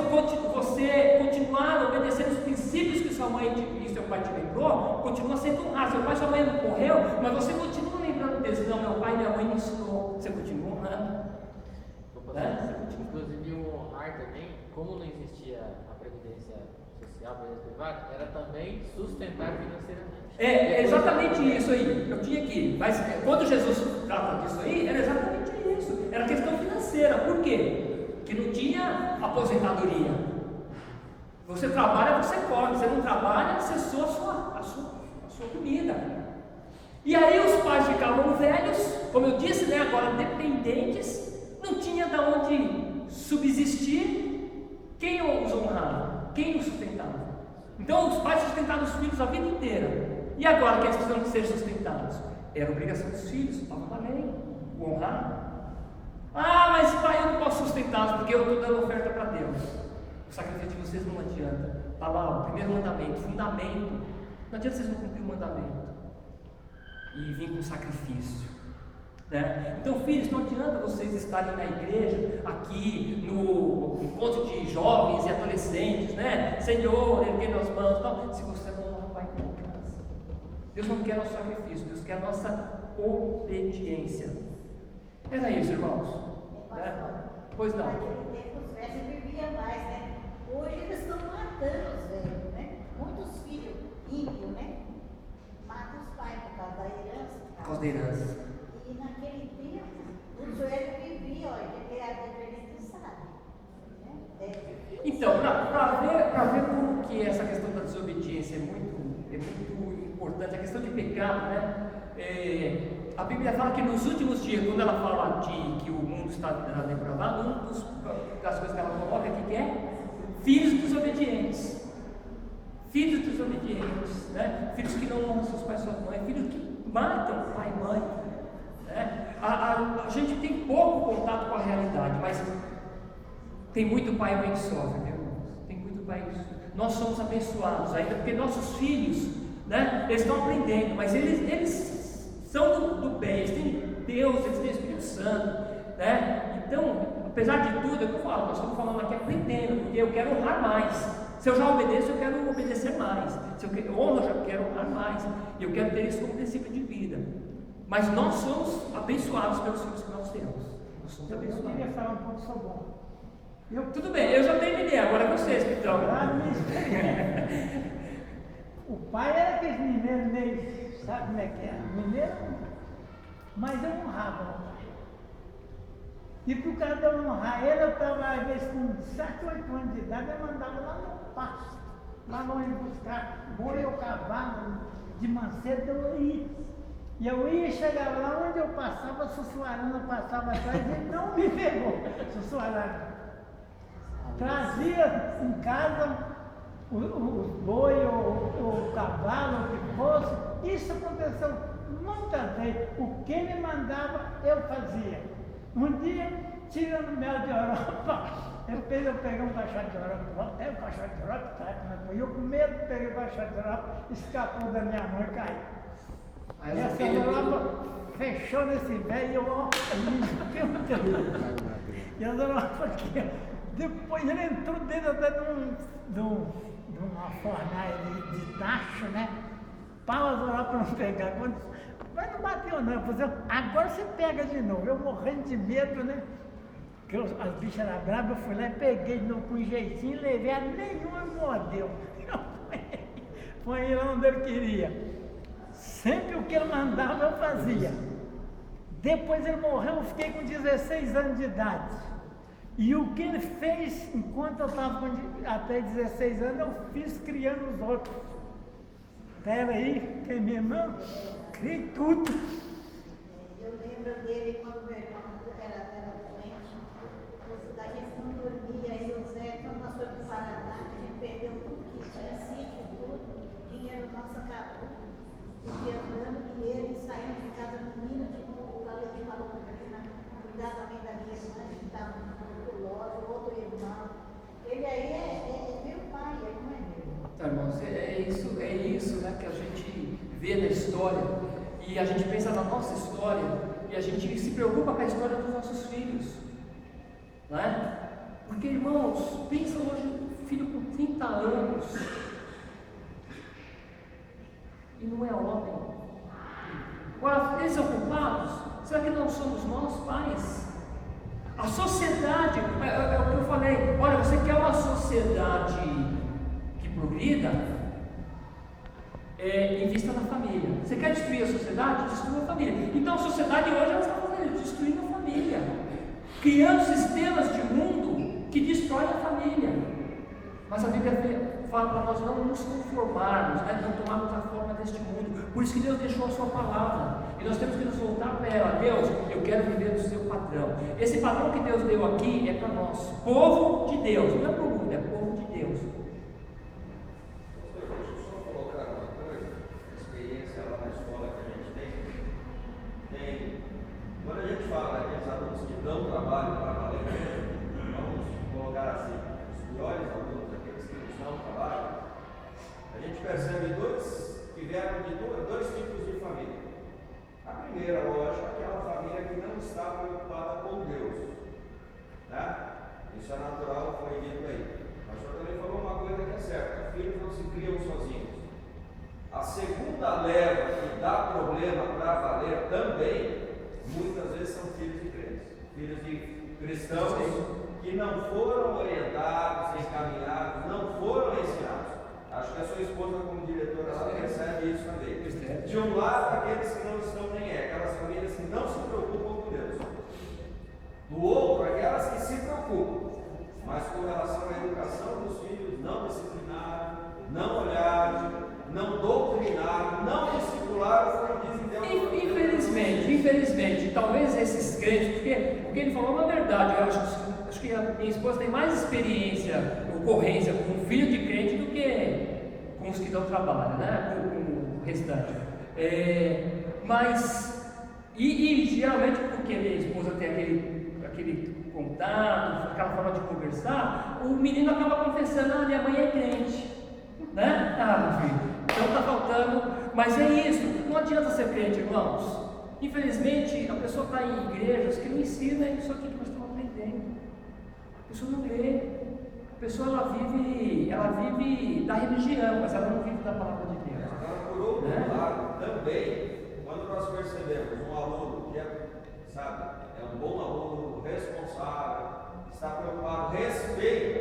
Speaker 1: continuar obedecendo os princípios que sua mãe e seu pai te lembrou, continua sendo honrado. Seu pai e sua mãe não morreu, mas você continua lembrando deles. Não, meu pai e minha mãe me ensinou. Você continua honrando.
Speaker 6: Inclusive o honrar também, como não existia a previdência social, a previdência privada, era também sustentar financeiramente.
Speaker 1: É exatamente isso aí. Eu tinha que, mas quando Jesus trata disso aí, era exatamente isso. Era questão financeira. Por quê? Que não tinha aposentadoria. Você trabalha, você come. Você não trabalha, você soa a sua comida. E aí os pais ficavam velhos, como eu disse, né, agora dependentes, não tinha de onde subsistir. Quem os honrava? Quem os sustentava? Então os pais sustentavam os filhos a vida inteira. E agora que eles precisam ser sustentados? Era obrigação dos filhos, estava na lei, o honrar. Mas pai, eu não posso sustentá-los porque eu estou dando oferta para Deus. O sacrifício de vocês não adianta. Está lá o primeiro mandamento, fundamento. Não adianta vocês não cumprir o mandamento e vir com sacrifício. Né? Então, filhos, não adianta vocês estarem na igreja, aqui no encontro de jovens e adolescentes, né? Senhor, erguendo as mãos, tal, se você não honra o pai em casa. Deus não quer nosso sacrifício, Deus quer a nossa obediência. Era isso, irmãos. Né? Pois não.
Speaker 2: Naquele tempo os velhos viviam mais, né? Hoje eles estão matando os velhos, né? Muitos filhos ímpios, né? Matam os pais por causa da herança.
Speaker 1: Por causa da herança.
Speaker 2: E naquele tempo, os velhos viviam, olha, que a diferença sabe. Né?
Speaker 1: Então, para ver como que essa questão da desobediência é muito importante, a questão de pecado, né? A Bíblia fala que nos últimos dias, quando ela fala de que o mundo está depravado, uma das coisas que ela coloca aqui que é filhos desobedientes. Filhos desobedientes, né? Filhos que não honram seus pais e suas mães, filhos que matam pai e mãe. Né? A gente tem pouco contato com a realidade, mas tem muito pai e mãe que sofrem, meu irmão. Tem muito pai que sofrem. Nós somos abençoados ainda, porque nossos filhos, né? Eles estão aprendendo, mas eles são do bem, eles têm Deus, eles têm o Espírito Santo, né? Então, apesar de tudo, é o que eu falo, nós estamos falando aqui aprendendo, porque eu quero honrar mais. Se eu já obedeço, eu quero obedecer mais. Se eu honro, eu já quero honrar mais. E eu quero ter isso como princípio de vida. Mas nós somos abençoados pelos filhos que nós temos. Nós somos
Speaker 3: Eu
Speaker 1: abençoados.
Speaker 3: queria falar um pouco sobre bom.
Speaker 1: Tudo bem, eu já terminei, agora é vocês que estão.
Speaker 3: O pai era aquele mineiro meio, sabe como é que é? Mineiro, mas eu honrava o pai. E por causa de eu honrar ele, eu estava, às vezes, com 7, 8 anos de idade, eu mandava lá no pasto, lá longe buscar boi ou cavalo, de mancedo eu ia. E eu ia, chegava lá onde eu passava, Sussuarana passava atrás e ele não me pegou, Sussuarana. Trazia em casa os boi ou o cavalo, o que fosse. Isso aconteceu muitas vezes. O que me mandava, eu fazia. Um dia, tirando mel de Europa, eu peguei um caixote de Europa, botei o caixote de Europa, eu com medo, peguei o caixote de Europa, escapou da minha mão e caiu.
Speaker 1: Aí
Speaker 3: E essa Europa fechou nesse velho e eu, ó, e a Europa aqui, ó. Depois ele entrou dentro até de uma fornalha de tacho, né? Pau as Europa não pegar. Mas não bateu não, eu falei, agora você pega de novo. Eu morrendo de medo, né? Porque as bichas eram bravas, eu fui lá e peguei de novo com um jeitinho, levei, a nenhuma me mordeu. Foi ele onde ele queria. Sempre o que ele mandava eu fazia. Depois ele morreu, eu fiquei com 16 anos de idade. E o que ele fez enquanto eu estava com até 16 anos, eu fiz criando os outros. Espera aí, que minha irmã, criei tudo.
Speaker 2: Eu lembro dele quando meu irmão era doente, a gente não dormia, aí o Zé, quando nós fomos para o Paraná, a gente perdeu tudo que tinha, sítio, tudo, dinheiro nosso acabou. Porque andando e ele saindo de casa, menino, tipo, o Galete falou para ele, cuidar também da minha irmã, que estava no loja, outro irmão. Ele aí é meu pai, não é meu.
Speaker 1: Então, irmãos, é isso, né, que a gente vê na história, e a gente pensa na nossa história, e a gente se preocupa com a história dos nossos filhos, não é? Porque, irmãos, pensa hoje, filho com 30 anos, e não é homem. Agora, eles são culpados? Será que não somos nós, pais? A sociedade, é o que eu falei, olha, você quer uma sociedade que progrida? Invista na família. Você quer destruir a sociedade? Destrua a família. Então a sociedade hoje ela está fazendo isso, destruindo a família, criando sistemas de mundo que destroem a família. Mas a Bíblia fala para nós não nos conformarmos, né? Não tomarmos a forma deste mundo. Por isso que Deus deixou a sua palavra. E nós temos que nos voltar para ela. Deus, eu quero viver do seu padrão. Esse padrão que Deus deu aqui é para nós, povo de Deus. Não é para o mundo, é povo de Deus.
Speaker 7: Deixa eu só colocar uma coisa, experiência lá na escola que a gente tem. Quando a gente fala daqueles alunos que dão trabalho para valer, vamos colocar assim, os piores alunos, aqueles que nos dão trabalho, a gente percebe que vieram de dois tipos de família. A primeira, lógico, aquela família que não está preocupada com Deus. Né? Isso é natural, foi dito aí. Mas o senhor também falou uma coisa que é certa: filhos não se criam sozinhos. A segunda leva que dá problema para valer também, muitas vezes são filhos de crentes, filhos de cristãos que não foram orientados, encaminhados, não foram ensinados. Acho que a sua esposa, como diretora, ela percebe isso também. De um lado, aqueles que não estão nem aquelas famílias que não se preocupam com Deus. Do outro, aquelas que se preocupam, mas com relação à educação dos filhos, não disciplinaram, não olharam, não doutrinaram, não discipularam, como dizem Deus.
Speaker 1: Infelizmente, talvez esses crentes, porque o que ele falou não é verdade. Eu acho que a minha esposa tem mais experiência, ocorrência com um filho de crente do que com os que dão trabalho, né? Com o restante. E geralmente, porque a minha esposa tem aquele contato, aquela forma de conversar, o menino acaba confessando: minha mãe é crente, né? Meu filho, então está faltando. Mas é isso, não adianta ser crente, irmãos. Infelizmente, a pessoa está em igrejas que não ensinam isso aqui que nós estamos aprendendo. A pessoa não lê, a pessoa ela vive da religião, mas ela não vive da palavra de Deus.
Speaker 7: Agora, por outro lado, também, quando nós percebemos um aluno que é um bom aluno, responsável, está preocupado, respeita,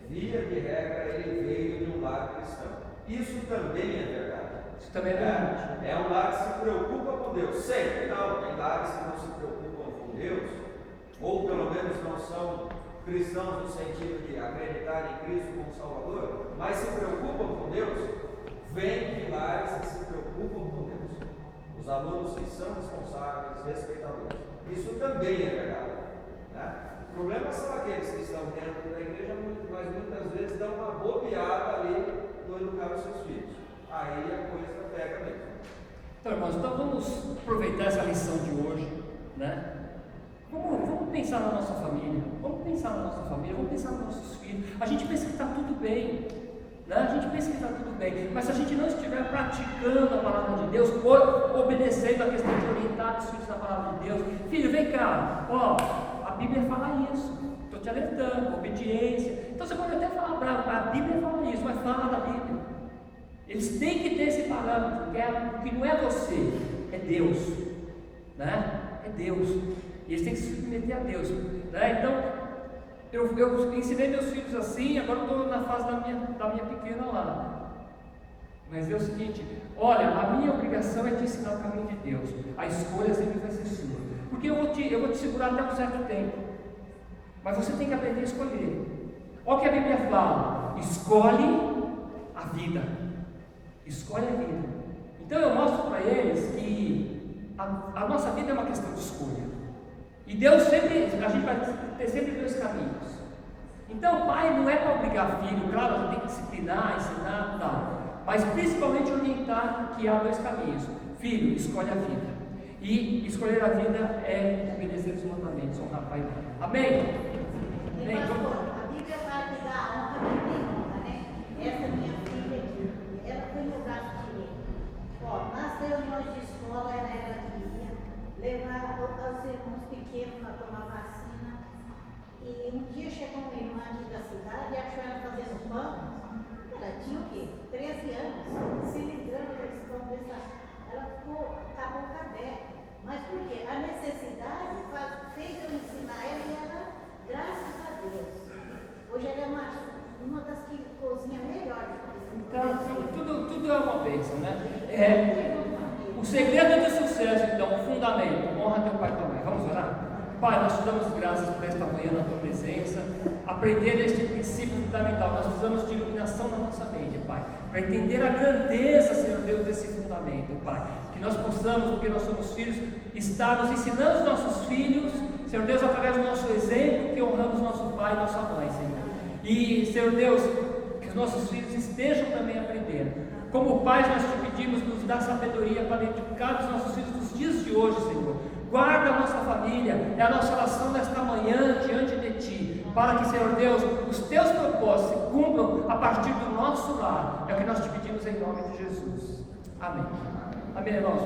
Speaker 7: via de regra, ele veio de um lar cristão. Isso também é verdade.
Speaker 1: Isso também é verdade.
Speaker 7: É um lar que se preocupa com Deus. Sempre não, tem lares que não se preocupam com Deus, ou pelo menos não são cristãos no sentido de acreditar em Cristo como Salvador, mas se preocupam com Deus, vêm de lares que se preocupam com Deus. Os alunos que são responsáveis, respeitadores. Isso também é verdade. Né? O problema são aqueles que estão dentro da igreja, mas muitas vezes dão uma bobeada ali no educar os seus filhos. Aí a coisa pega mesmo.
Speaker 1: Então, irmãos, vamos aproveitar essa lição de hoje, né? Vamos pensar na nossa família, vamos pensar nos nossos filhos. A gente pensa que está tudo bem, né? A gente pensa que está tudo bem, mas se a gente não estiver praticando a palavra de Deus, obedecendo a questão de orientar os filhos na palavra de Deus, filho, vem cá, ó, a Bíblia fala isso, estou te alertando, obediência. Então você pode até falar bravo, a Bíblia fala isso, mas fala da Bíblia. Eles têm que ter esse parâmetro, que não é você, é Deus, né? É Deus. E eles têm que se submeter a Deus, né? Então, eu ensinei meus filhos assim, agora estou na fase da minha pequena lá. Mas é o seguinte, olha, a minha obrigação é te ensinar o caminho de Deus. A escolha sempre vai ser sua. Porque eu vou te segurar até um certo tempo. Mas você tem que aprender a escolher. Olha o que a Bíblia fala: escolhe a vida. Escolhe a vida. Então eu mostro para eles que a nossa vida é uma questão de escolha. E Deus sempre, a gente vai ter sempre dois caminhos. Então, pai não é para obrigar filho, claro, a gente tem que disciplinar, ensinar, tal, mas principalmente orientar que há dois caminhos. Filho, escolhe a vida. E escolher a vida é obedecer os mandamentos, honrar pai e mãe. Amém? Amém?
Speaker 2: A Bíblia fala que dá honra quem tem honra, né? Essa minha filha aqui, ela foi no braço direito. Ó, nas reuniões de escola ela queria levar os irmãos pequenos para tomar vacina. E um dia chegou uma irmã aqui da cidade e achou ela fazendo pão. Ela tinha o quê? 13 anos, se livrando desse pão dessa. Ela ficou com a boca aberta. Mas por quê? A necessidade fez eu ensinar ela e ela, graças a Deus. Hoje ela é uma das que cozinha melhor.
Speaker 1: Então, tudo é uma bênção, né? O segredo do sucesso, então, o fundamento, honra teu pai e tua mãe. Vamos orar? Pai, nós te damos graças por esta manhã na tua presença, aprender este princípio fundamental. Nós precisamos de iluminação na nossa mente, Pai, para entender a grandeza, Senhor Deus, desse fundamento, Pai. Que nós possamos, porque nós somos filhos, estar nos ensinando os nossos filhos, Senhor Deus, através do nosso exemplo, que honramos nosso pai e nossa mãe, Senhor. E, Senhor Deus, que os nossos filhos estejam também aprendendo. Como pais, nós te pedimos, nos dá sabedoria para educar os nossos filhos nos dias de hoje, Senhor. Guarda a nossa família, é a nossa oração nesta manhã diante de Ti, para que, Senhor Deus, os Teus propósitos se cumpram a partir do nosso lar. É o que nós te pedimos em nome de Jesus. Amém. Amém, irmãos.